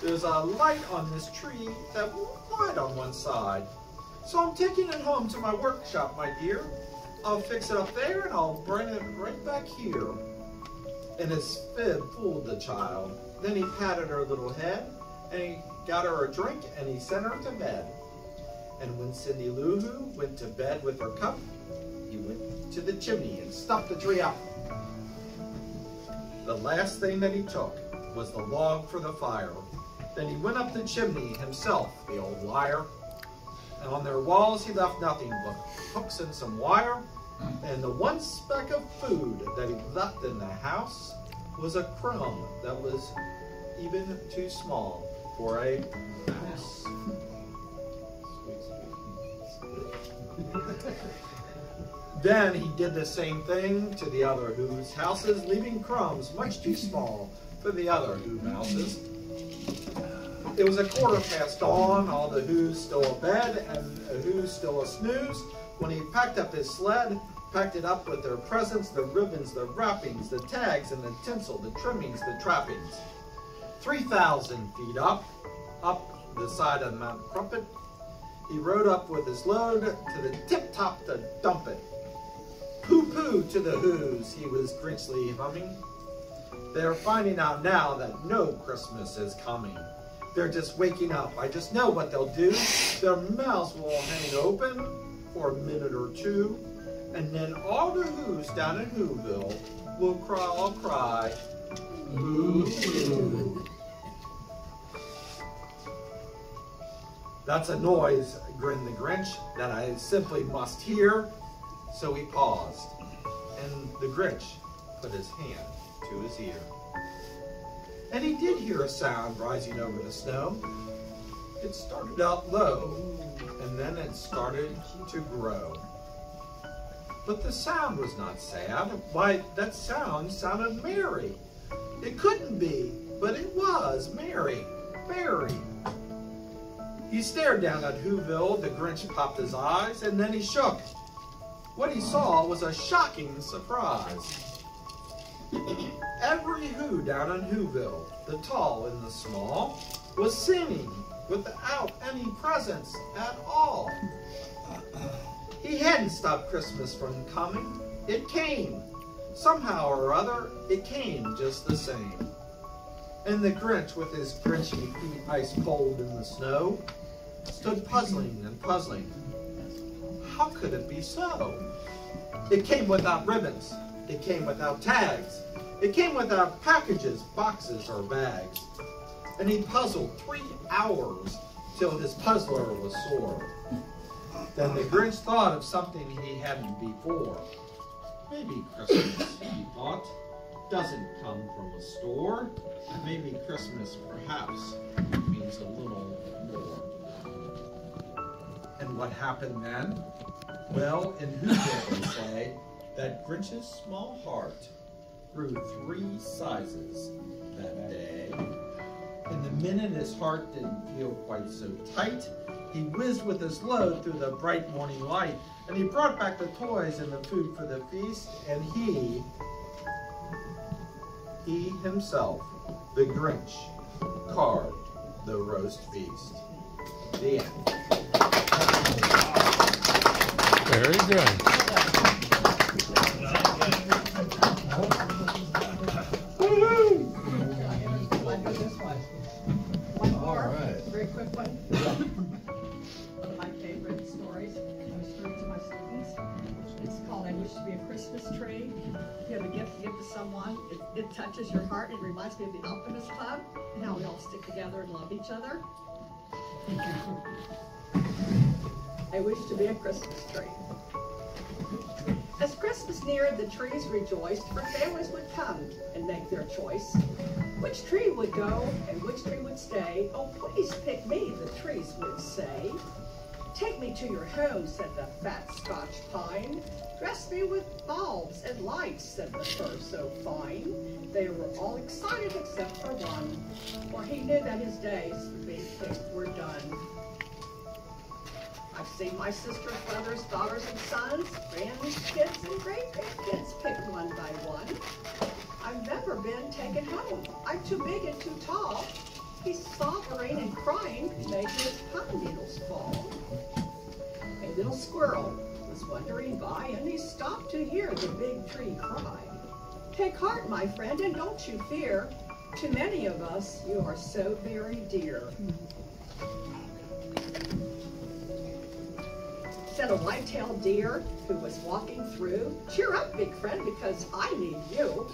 "there's a light on this tree that won't light on one side. So I'm taking it home to my workshop, my dear. I'll fix it up there and I'll bring it right back here." And his fib fooled the child. Then he patted her little head and he got her a drink and he sent her to bed. And when Cindy Lou Who went to bed with her cup, he went to the chimney and stuffed the tree up. The last thing that he took was the log for the fire. Then he went up the chimney himself, the old liar. And on their walls he left nothing but hooks and some wire. And the one speck of food that he left in the house was a crumb that was even too small for a mouse. Then he did the same thing to the other Who's houses, leaving crumbs much too small for the other Who mouses. It was 1:15 dawn, all the Who's still abed and a Who's still a snooze, when he packed up his sled, packed it up with their presents, the ribbons, the wrappings, the tags and the tinsel, the trimmings, the trappings. 3,000 feet up the side of Mount Crumpet, he rode up with his load to the tip-top to dump it. Pooh-pooh to the Who's, he was grinchly humming. They're finding out now that no Christmas is coming. They're just waking up. I just know what they'll do. Their mouths will hang open for a minute or two, and then all the Who's down in Whoville will cry, Who-hoo. "That's a noise," grinned the Grinch, "that I simply must hear." So he paused, and the Grinch put his hand to his ear. And he did hear a sound rising over the snow. It started out low, and then it started to grow. But the sound was not sad. Why, that sound sounded merry. It couldn't be, but it was merry, very. He stared down at Whoville. The Grinch popped his eyes, and then he shook. What he saw was a shocking surprise. Every Who down in Whoville, the tall and the small, was singing without any presents at all. He hadn't stopped Christmas from coming. It came. Somehow or other, it came just the same. And the Grinch, with his Grinchy feet ice cold in the snow, stood puzzling and puzzling. How could it be so? It came without ribbons. It came without tags. It came without packages, boxes, or bags. And he puzzled 3 hours till his puzzler was sore. Then the Grinch thought of something he hadn't before. Maybe Christmas, he thought, doesn't come from a store. Maybe Christmas, perhaps, means a little more. And what happened then? Well, in Whoville they say that Grinch's small heart grew 3 sizes that day. And the minute his heart didn't feel quite so tight, he whizzed with his load through the bright morning light, and he brought back the toys and the food for the feast, and he himself, the Grinch, carved the roast feast. The end. Very good. One more, very quick one. One of my favorite stories. I was reading to my students. It's called "I Wish to Be a Christmas Tree." If you have a gift to give to someone, it touches your heart. It reminds me of the Optimists Club and how we all stick together and love each other. I wish to be a Christmas tree. As Christmas neared, the trees rejoiced, for families would come and make their choice. Which tree would go and which tree would stay? "Oh, please pick me," the trees would say. "Take me to your home," said the fat Scotch pine. "Dress me with bulbs and lights," said the fir so fine. They were all excited except for one, for he knew that his days were done. I've seen my sisters, brothers, daughters, and sons, grandkids, and great-grandkids pick one by one. I've never been taken home. I'm too big and too tall. He's sobbing and crying, making his pine needles fall. A little squirrel was wandering by, and he stopped to hear the big tree cry. "Take heart, my friend, and don't you fear. To many of us, you are so very dear." Said a white-tailed deer who was walking through, "Cheer up, big friend, because I need you.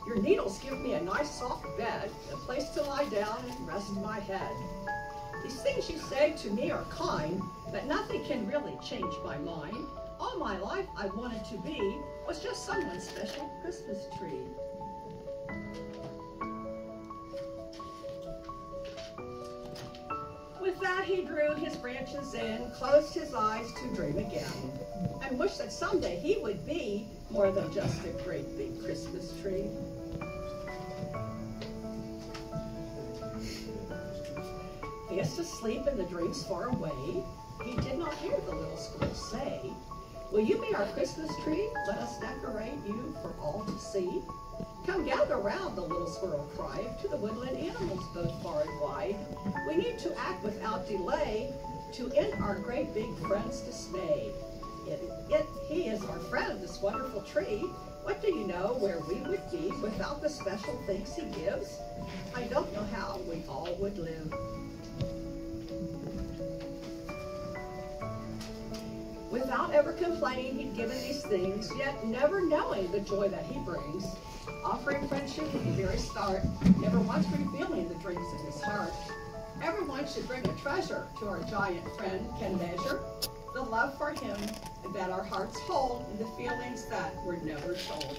Your needles give me a nice soft bed, a place to lie down and rest my head. These things you say to me are kind, but nothing can really change my mind. All my life I wanted to be was just someone's special Christmas tree." With that, he drew his branches in, closed his eyes to dream again, and wished that someday he would be more than just a great big Christmas tree. Fast asleep in the dreams far away, he did not hear the little squirrel say, "Will you be our Christmas tree? Let us decorate you for all to see." "Come gather round," the little squirrel cried, "to the woodland animals both far and wide. We need to act without delay to end our great big friend's dismay. He is our friend, this wonderful tree. What do you know where we would be without the special things he gives? I don't know how we all would live." Without ever complaining, he'd given these things, yet never knowing the joy that he brings. Offering friendship from the very start, never once revealing the dreams in his heart. Everyone should bring a treasure to our giant friend can measure the love for him that our hearts hold and the feelings that were never told.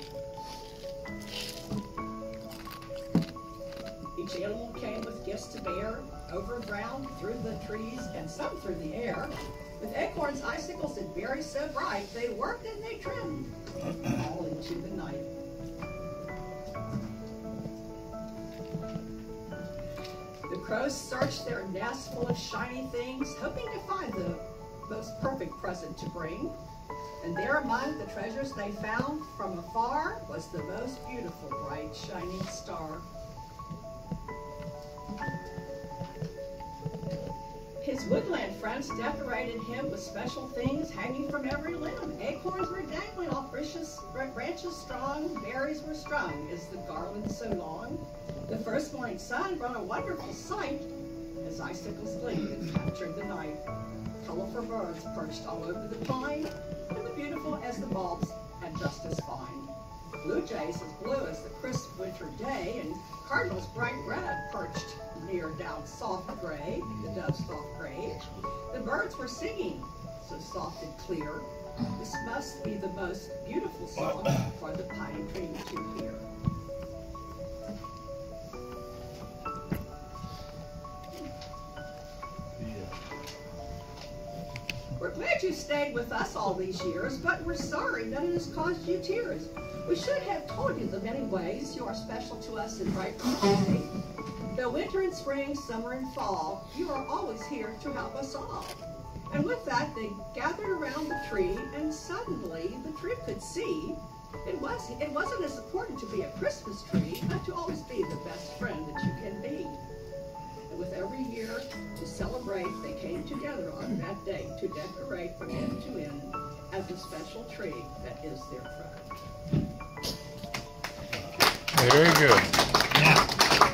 Each animal came with gifts to bear, over ground, through the trees, and some through the air. With acorns, icicles, and berries so bright, they worked and they trimmed all into the night. The crows searched their nests full of shiny things, hoping to find the most perfect present to bring. And there among the treasures they found from afar was the most beautiful, bright, shining star. His woodland friends decorated him with special things hanging from every limb. Acorns were dangling off branches strong, berries were strung as the garland so long. The first morning sun brought a wonderful sight as icicles gleamed and captured the night. Colorful birds perched all over the pine, and the beautiful as the bulbs and just as fine. Blue jays as blue as the crisp winter day, and cardinals bright red perched near down soft gray, the dove's soft gray. The birds were singing so soft and clear. This must be the most beautiful song for the pine tree to hear. We're glad you stayed with us all these years, but we're sorry that it has caused you tears. We should have told you the many ways you are special to us in bright day. Though winter and spring, summer and fall, you are always here to help us all. And with that, they gathered around the tree, and suddenly the tree could see it wasn't as important to be a Christmas tree, but to always be the best friend that you can be. And with every year to celebrate, they came together on that day to decorate from end to end as a special tree that is their friend. Very good.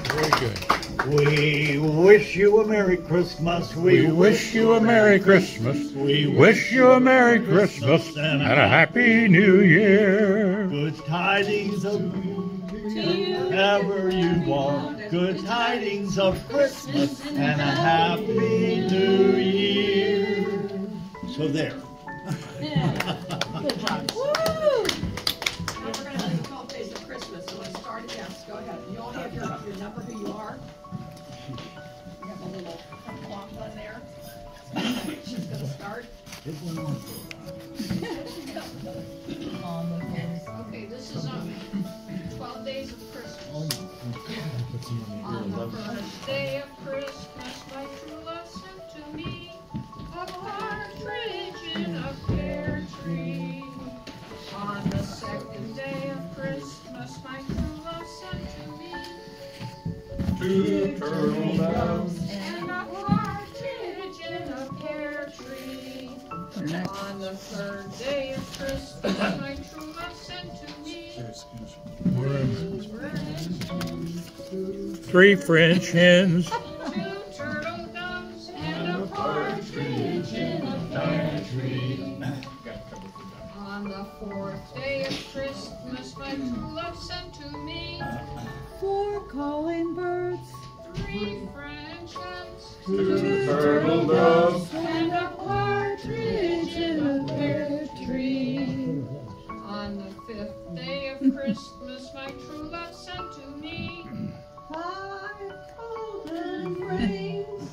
Very good. We wish you a Merry Christmas. We wish you a Merry Christmas. We wish you a Merry Christmas and a Happy New Year. Good tidings of wherever you want. Good tidings of Christmas and a Happy New Year. So there. Good job. Woo! Now we're going to do 12 days of Christmas. So let's start it out. Go ahead. You all have your number, who you are. You have a little clock on there. She's going to start. Okay, this is 12 days of Christmas. On the first day of Christmas, my true love sent to me a partridge in a pear tree. On the second day of Christmas, my true love sent to me 2 turtle doves and a partridge in a pear tree. On the third day of Christmas, my true love sent to me 3 French hens, 2 turtle doves, and a partridge in a pear tree. On the fourth day of Christmas, my true love sent to me 4 calling birds, 3 French hens, 2 turtle doves, and a partridge in a pear tree. On the 5th day of Christmas, my true love sent to me 5 golden rings,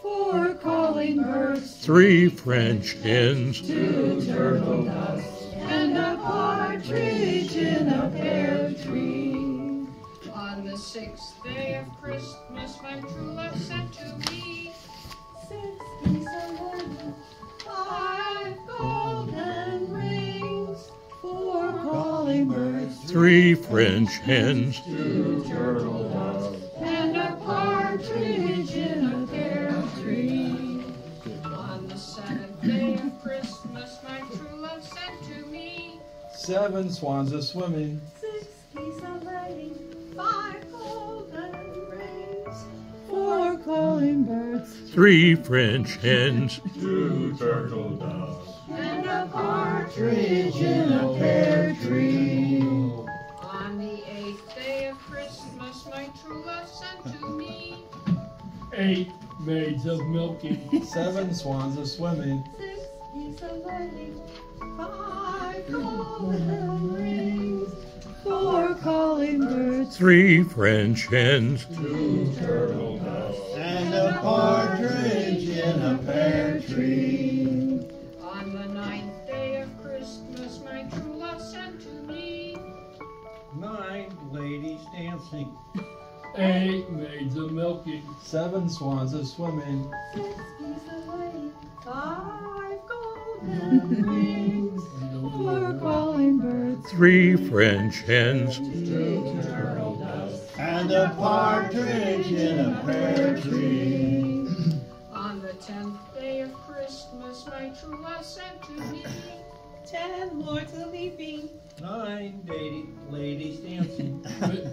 4 calling birds, 3 French hens, 2 turtle doves, and a partridge in a pear tree. On the 6th day of Christmas, my true love sent to me 6 geese and 5 golden rings, 4 calling birds, 3 French hens, 2 turtle doves, and a partridge in a pear tree. On the 7th day of Christmas, my true love sent to me 7 swans a swimming, 6 geese a laying, 5 golden rings, 4 calling birds, 3 French hens, 2 turtle doves, and a partridge in a pear tree. On the 8th day of Christmas, my true love sent to me 8 8 maids of milking. 7 swans a swimming. 6 geese a laying. 5 golden rings. 4 calling birds. 3 French hens. 2 turtle doves. And a partridge in a pear tree. On the 9th day of Christmas, my true love sent to me 9 ladies dancing. 8 maids of milking. 7 swans a swimming. 6 geese a laying. 5 golden rings. 4 calling birds. 3 French hens. 2 turtle doves. And a partridge in a pear tree. on the 10th day of Christmas, my true love sent to me 10 lords a leaping. 9 ladies dancing.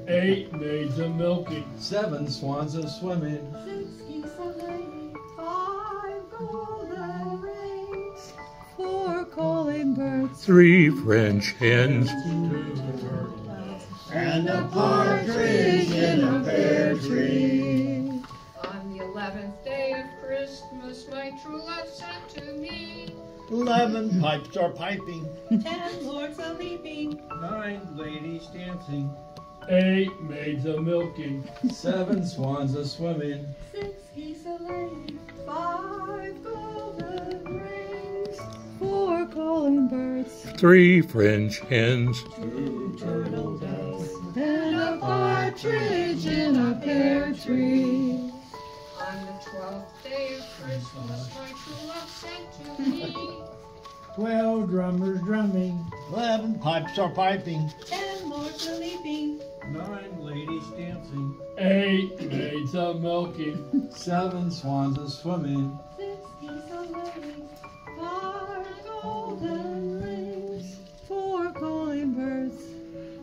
8 maids of milking. 7 swans a swimming. 6 geese a laying. 5 golden rings. 4 calling birds. 3 French hens. 2 turtle doves. And a partridge in a pear tree. on the 11th day of Christmas, my true love sent to me 11 pipes are piping. 10 lords a leaping. 9 ladies dancing. 8 maids of milking. 7 swans a swimming. 6 geese a laying. 5 golden rings. 4 calling birds. 3 French hens. 2 turtle doves. And a partridge in a pear tree. on the 12th day of Christmas, my true love sent to me 12 drummers drumming. 11 pipes are piping. 10 lords a leaping. 9 ladies dancing. 8 maids of milking. 7 swans a swimming. 6 geese a laying. 5 golden rings. 4 calling birds.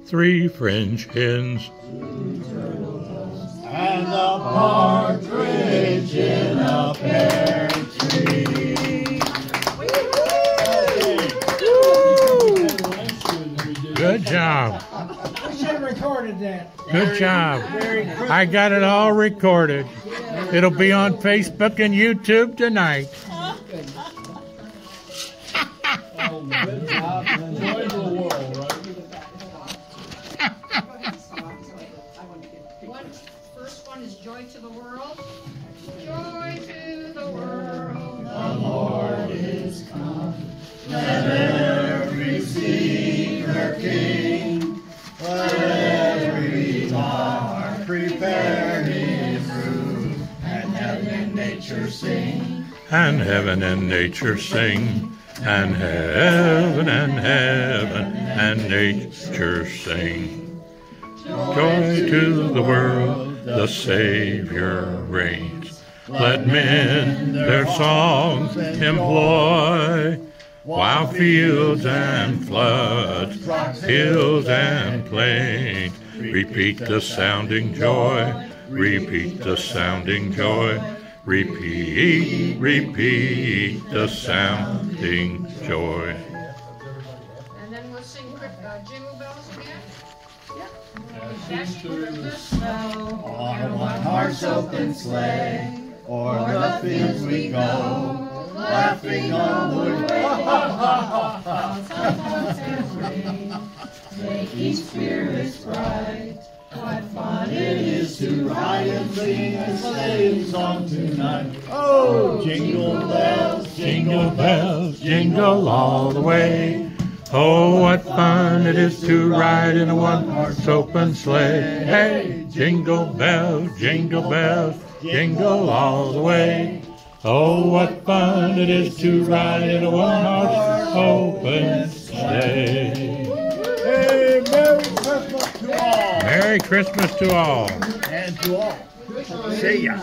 3 French hens. 2 turtle doves. And a partridge in a pear tree. Good job. I should have recorded that. Good job. Merry Christmas. I got it all recorded. It'll be on Facebook and YouTube tonight. Good job. Enjoy the world, right? First one is joy to the world. Joy to the world. The Lord is come. Let every seeker king. Let every heart prepare his room. And heaven and nature sing. And heaven and nature sing. And heaven and nature sing. Joy to the world, the Savior reigns. Let men their songs employ, while fields and floods, hills and plains, repeat the sounding joy, repeat the sounding joy, repeat the sounding joy. And then we'll sing Jingle Bells again. On one horse open sleigh, o'er the fields we go, laughing all the way. Make each spirit bright. What fun it is to ride and sing a sleighing song tonight. Oh, jingle bells, jingle all the way. Oh, what fun it is to ride in a one-horse open sleigh. Hey, jingle bells, jingle all the way. Oh, what fun it is to ride in a one-horse open sleigh. Hey, Merry Christmas to all. Merry Christmas to all. And to all. See ya.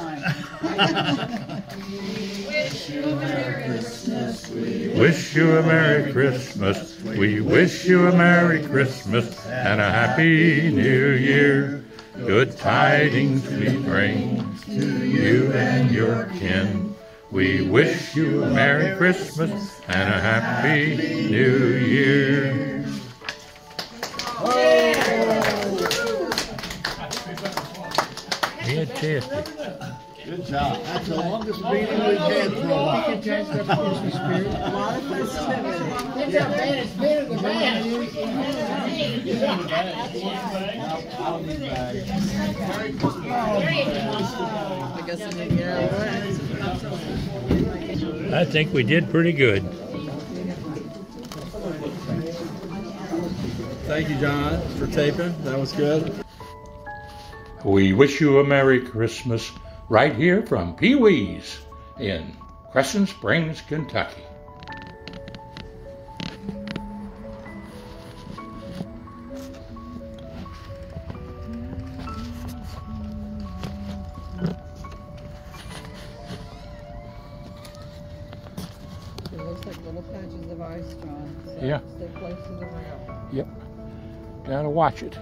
Wish you a Merry Christmas. Wish you a Merry Christmas. We wish you a Merry Christmas and a Happy New Year. Good tidings we bring to you and your kin. We wish you a Merry Christmas and a Happy New Year. Fantastic. Good job. guys got the Christmas spirit? A lot of festivity. It's a bad, it's better than bad. I guess I didn't get out of the way. I think we did pretty good. Thank you, John, for taping. That was good. We wish you a Merry Christmas right here from PeeWee's in Crescent Springs, Kentucky. It looks like little patches of ice, John. So Yeah. stay close to the rail. Yep. Gotta watch it.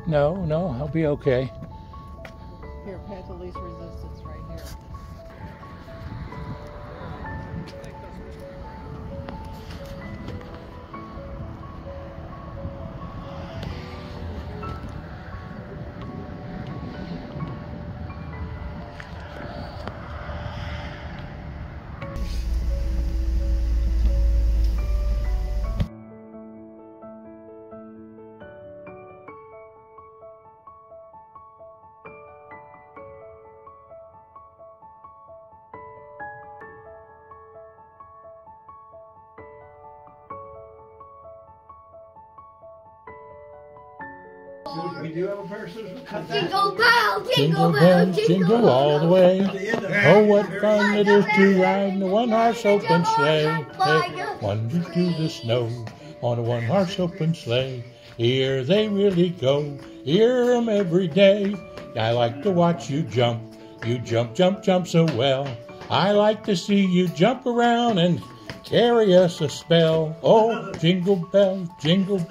No, I'll be okay. Here, path of least resistance right here. We do have a pair of scissors. Jingle bell, Jingle bells, jingle all the way. Oh, what fun it is to ride in a one-horse open sleigh. Hey, wonders through the snow on a one-horse open sleigh. Here they really go, hear 'em every day. I like to watch you jump. You jump, jump, jump so well. I like to see you jump around and carry us a spell. Oh, jingle bells, jingle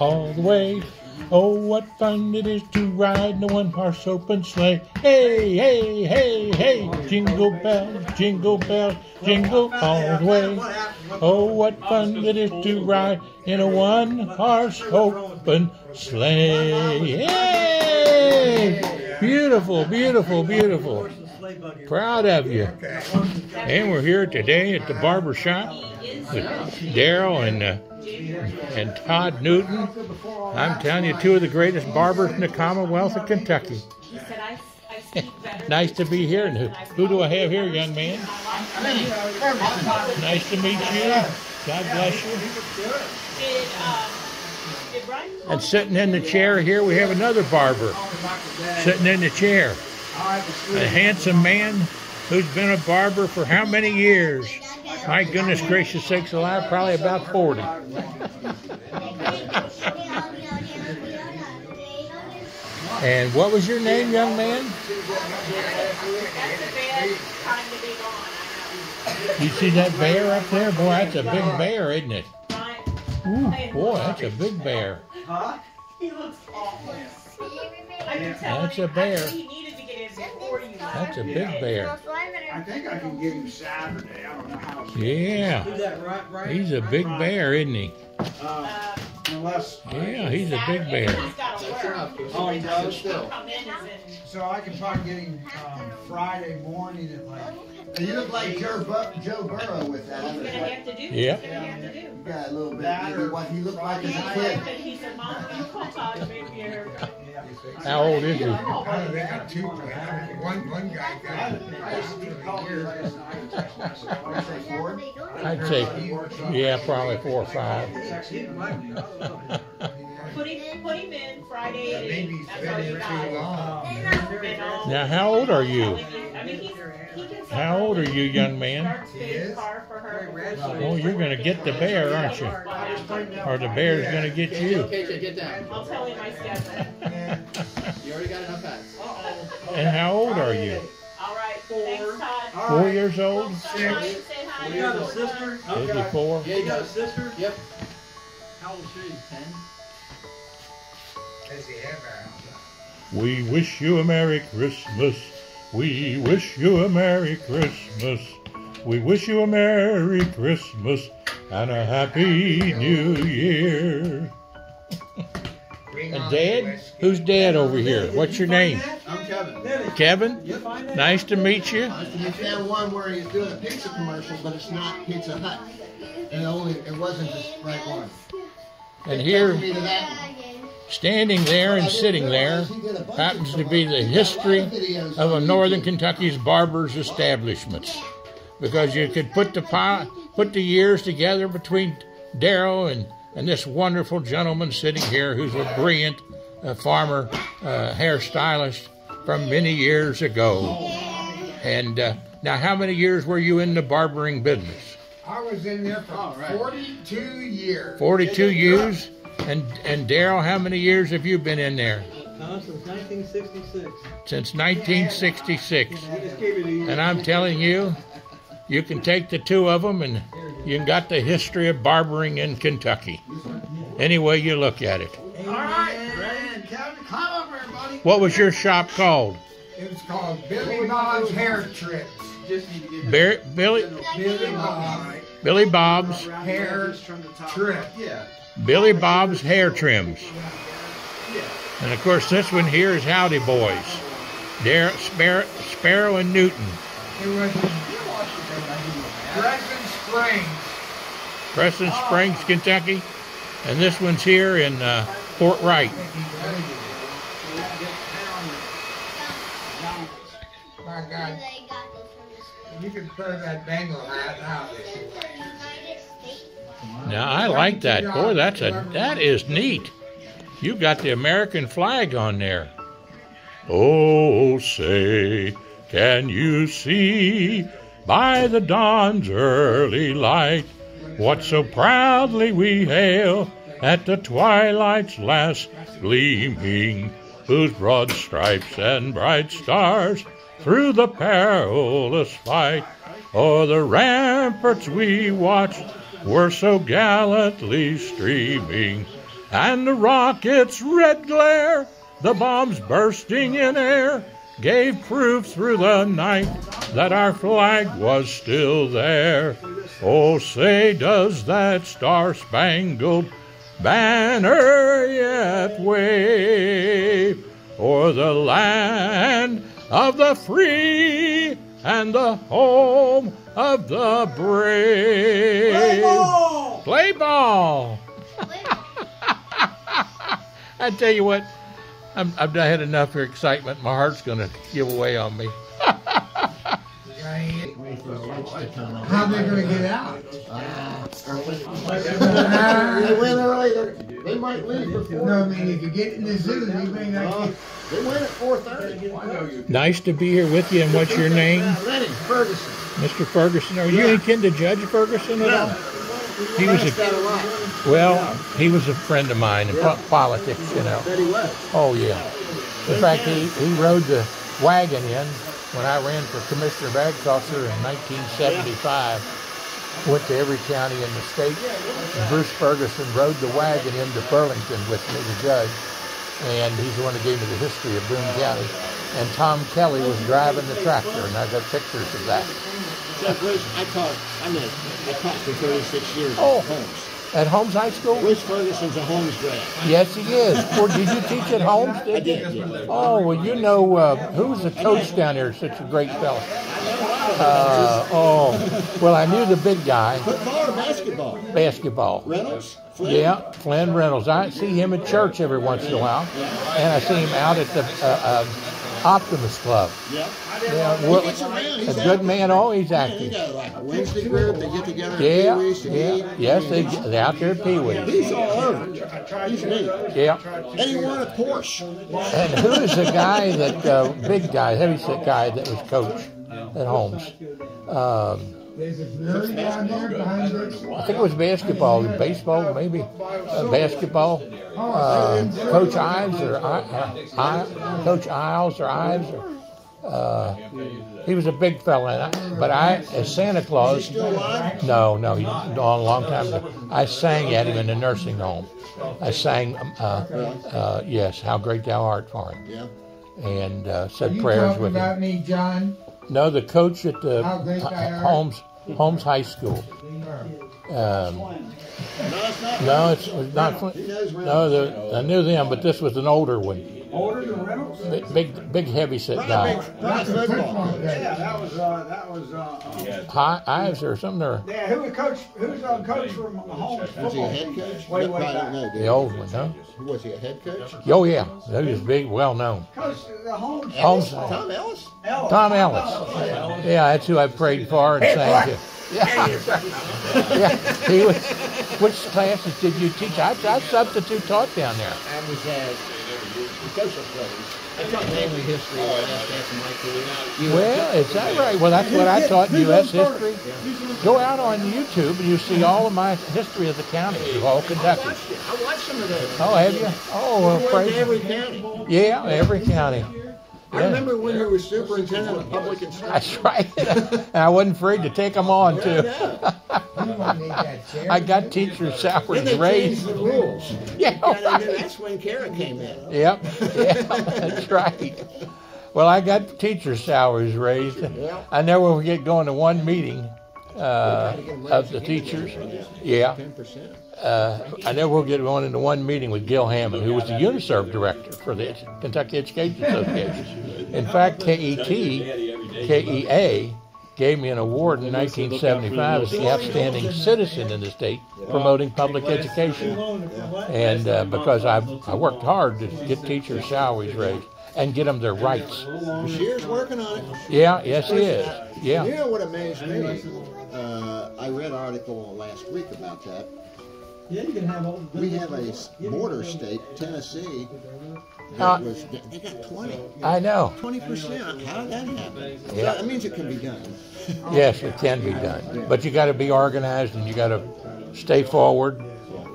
all the way. Oh, what fun it is to ride in a one-horse open sleigh. Hey, hey, hey, hey, jingle bells, jingle all the way. Oh, what fun it is to ride in a one-horse open sleigh. Hey! Beautiful, beautiful, beautiful. Proud of you. And we're here today at the barber shop with Daryl and Todd Newton. I'm telling you, two of the greatest barbers in the Commonwealth of Kentucky. Nice to be here. And who do I have here, young man? Nice to meet you. God bless you. And sitting in the chair here, we have another barber sitting in the chair. A handsome man who's been a barber for how many years? My goodness gracious sakes alive, probably about 40. And what was your name, young man? You see that bear up there? Boy, that's a big bear, isn't it? Ooh, boy, that's a big bear. Huh? He looks awful. That's a bear. He needed to get in before you. That's a big bear. I think I can get him Saturday. I don't know how. Yeah. Is that right? He's a big bear, isn't he? Unless. Yeah, he's a big bear. Oh, he does still. So I can probably get him Friday morning at like. You look like Joe Burrow with that. He's gonna have to do. Yeah. You got a little bit maybe what he looked like as a kid. He said, "Mom, I'm gonna call Todd to make me a How old is he? They got two. One guy got I'd say, yeah, probably 4 or 5. Put him in Friday. Now, how old are you? I mean, he How old are you, young man? Oh, you're going to get the bear, aren't you? Or the bear's going to get you. Okay, get down. I'll tell him my schedule. You already got enough hats. And how old are you? All right, thanks, Todd. 4 years old? You got a sister? 54? Yeah, you got a sister? Yep. How old is she? 10. Does he have a We wish you a Merry Christmas. We wish you a Merry Christmas. We wish you a Merry Christmas and a Happy New Year. on Dad? whiskey. Who's Dad over here? What's your name? I'm Kevin. Kevin? Nice to meet you. I found one where he's doing a pizza commercial, but it's not Pizza Hut. And it wasn't the right one. And here, Me to that. standing there and sitting there, happens to be the history of a Northern Kentucky's barbers' establishments. Because you could put the years together between Darrell and this wonderful gentleman sitting here who's a brilliant farmer hairstylist from many years ago. And now, how many years were you in the barbering business? I was in there for 42 years. 42 years? And Darrell, how many years have you been in there? Since 1966. Since 1966. And I'm telling you, you can take the two of them and you got the history of barbering in Kentucky. Any way you look at it. All right, Kevin, climb up, everybody. What was your shop called? It was called Billy Bob's Hair Trips. Billy Bob's Hair Trip. Billy Bob's Hair Trims. And of course, this one here is Howdy Boys. Sparrow and Newton. It was Crescent Springs. Crescent Springs, Kentucky. And this one's here in Fort Wright. My God. You can throw that bangle hat out. Now I like that. Boy, that is neat. You got the American flag on there. Oh, say, can you see by the dawn's early light what so proudly we hail at the twilight's last gleaming, whose broad stripes and bright stars through the perilous fight o'er the ramparts we watched were so gallantly streaming, and the rocket's red glare, the bombs bursting in air, gave proof through the night that our flag was still there. Oh, say, does that star-spangled banner yet wave o'er the land of the free and the home of the brave? Play ball! Play ball! I tell you what, I've had enough excitement. My heart's going to give away on me. How they going to get out? They win early. They might leave before. No, I mean, if you get in the zoo, they may not get. They win at 4:30. Nice to be here with you. And what's your name? Ready, Ferguson. Mr. Ferguson. Are you any kin to Judge Ferguson at all? He was he was a friend of mine in politics, you know. Oh, yeah. In fact, he rode the wagon in when I ran for Commissioner of Agriculture in 1975. Went to every county in the state. And Bruce Ferguson rode the wagon into Burlington with me, the judge. And he's the one that gave me the history of Boone County. And Tom Kelly was driving the tractor, and I got pictures of that. I taught for 36 years Oh. at Holmes. At Holmes High School? Bruce Ferguson's a Holmes grad. Yes, he is. Or did you teach at Holmes? I did. Yeah. Oh, well, you know, who was the coach down there? Such a great fella. Well, I knew the big guy. Football or basketball? Basketball. Reynolds? Flynn? Yeah, Flynn Reynolds. I see him at church every once in a while. And I see him out at the Optimists Club. Yeah. Yeah, He gets around. He's a good man. Oh, he's They active. got like a Wednesday group. They get together at Yeah, PeeWee's to yeah. eat. Yes, they're out there at PeeWee's. He's all over. He's neat. Yeah. And he won a Porsche. And who is the guy that, big guy, heavyset guy that was coach at Holmes? There's a nerdy down there behind this. I think it was basketball, baseball, maybe. Basketball. Coach Ives or Coach Isles or Ives. He was a big fella, but as Santa Claus, no, he's gone a long time ago. I sang at him in the nursing home. I sang, yes, How Great Thou Art for him. Yeah. And said Are you prayers talking with him. about me, John? No, the coach at How Great Thou Art? Holmes Holmes High School. No, it's not. No, I knew them, but this was an older one. Older than Reynolds? Big heavy set guy. Not football. Yeah, that was. Ives or something. Or Yeah, who was coach? Who's coach from Holmes football? Was he a head coach? Way I back. don't know. the old one, huh? Was he a head coach? Oh yeah, he was big, well known. Coach Holmes. Tom Ellis? Tom Ellis. Yeah, that's who I prayed for and sang to. Yeah. Yeah. He was. Which classes did you teach? I substitute taught down there. I was social studies. I taught mainly history the last half of my career. Well, is that right? Well, that's what I taught in U.S. history. Go out on YouTube and you see all of my history of the counties of all Kentucky. I watched some of those. Oh, have you? Oh, well, You went praise to every county. Yeah, every county. I remember when you were superintendent of public instruction. That's right. And I wasn't afraid to take them on, too. I got teachers' salaries Then they raised. changed the rules. Yeah, That's when Kara came in. Yep, yeah, that's right. Well, I got teachers' salaries raised. I never forget going to one meeting of the teachers. Yeah. 10%. I never forget going into one meeting with Gil Hammond, who was the UNISERV director for the Kentucky Education Association. In fact, KEA gave me an award in 1975 as the outstanding citizen in the state promoting public education. And because I worked hard to get teachers' salaries raised and get them their rights. Bashir's working on it. Yeah, yes he is. Yeah. You know what amazed me? I read an article last week about that. Yeah, you can have all. We have a border state, Tennessee, that they got 20. I know. 20%. How did that happen? Yeah. So that means it can be done. Yes, it can be done. But you got to be organized and you got to stay forward.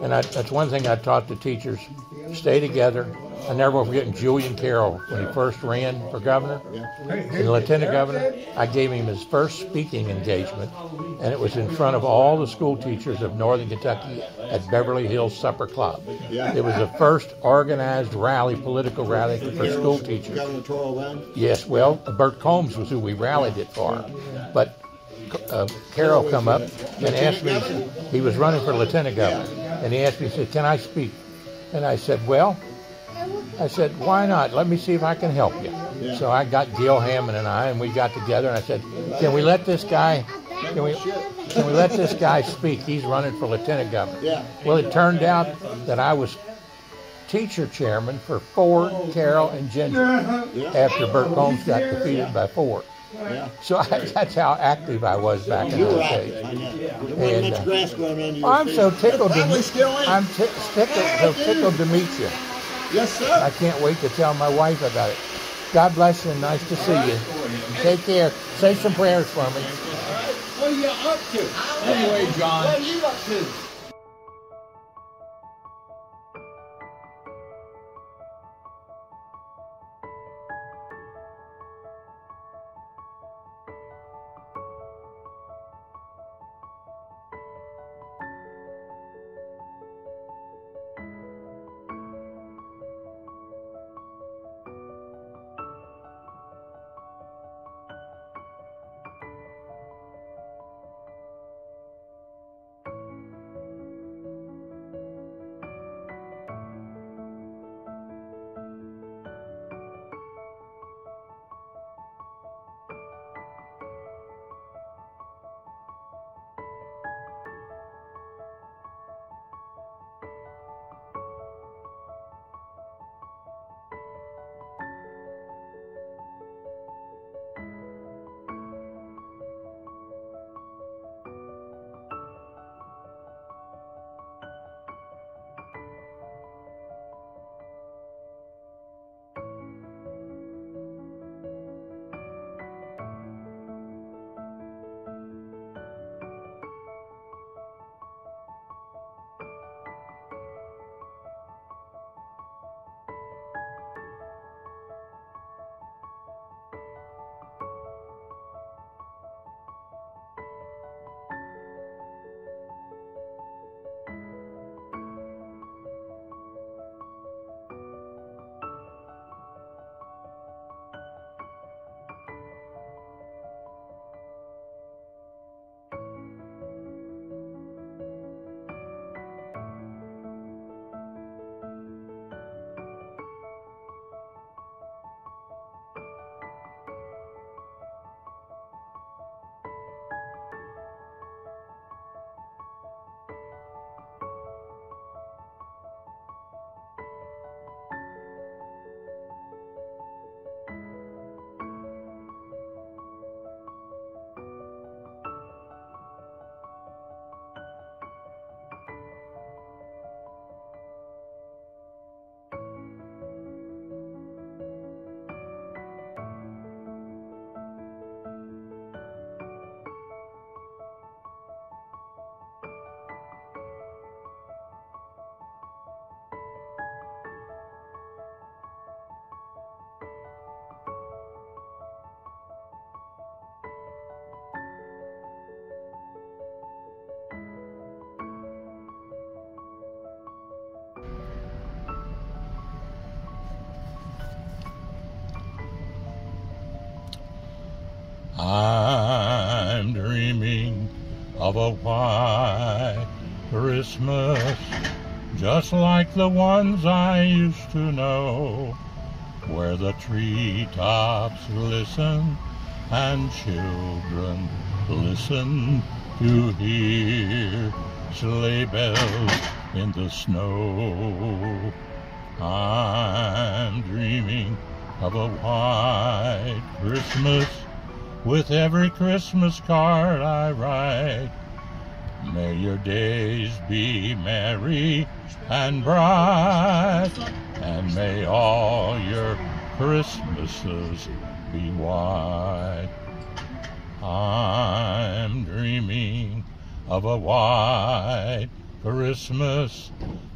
And that's one thing I taught the teachers: stay together. I never will forget Julian Carroll when he first ran for governor. And lieutenant governor, I gave him his first speaking engagement, and it was in front of all the school teachers of Northern Kentucky at Beverly Hills Supper Club. It was the first organized rally, political rally for school teachers. Gubernatorial then? Yes, well, Bert Combs was who we rallied it for. But Carroll come up and asked me, he was running for lieutenant governor, and he asked me, he said, "Can I speak?" And I said, "Well," I said, "why not? Let me see if I can help you." Yeah. So I got Gil Hammond and we got together, and I said, "Can we let this guy? Can we let this guy speak? He's running for lieutenant governor." Yeah. Well, it turned out that I was teacher chairman for Ford, Carroll, and Ginger after Bert Combs got defeated by Ford. Yeah. So that's how active I was back in You were those active, days. I know. There wasn't much grass growing under your I'm feet. so tickled to Probably meet. still is. I'm tickled to meet you. Yes, sir. I can't wait to tell my wife about it. God bless you and nice to see you. Take care. Say some prayers for me. What are you up to? Anyway, John. What are you up to? I'm dreaming of a white Christmas, just like the ones I used to know, where the treetops glisten and children listen to hear sleigh bells in the snow. I'm dreaming of a white Christmas with every Christmas card I write. May your days be merry and bright, and may all your Christmases be white. I'm dreaming of a white Christmas,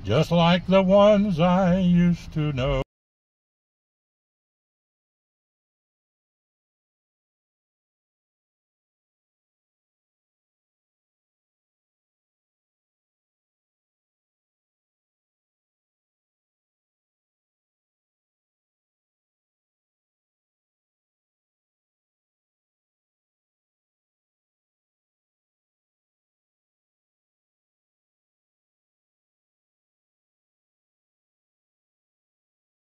just like the ones I used to know.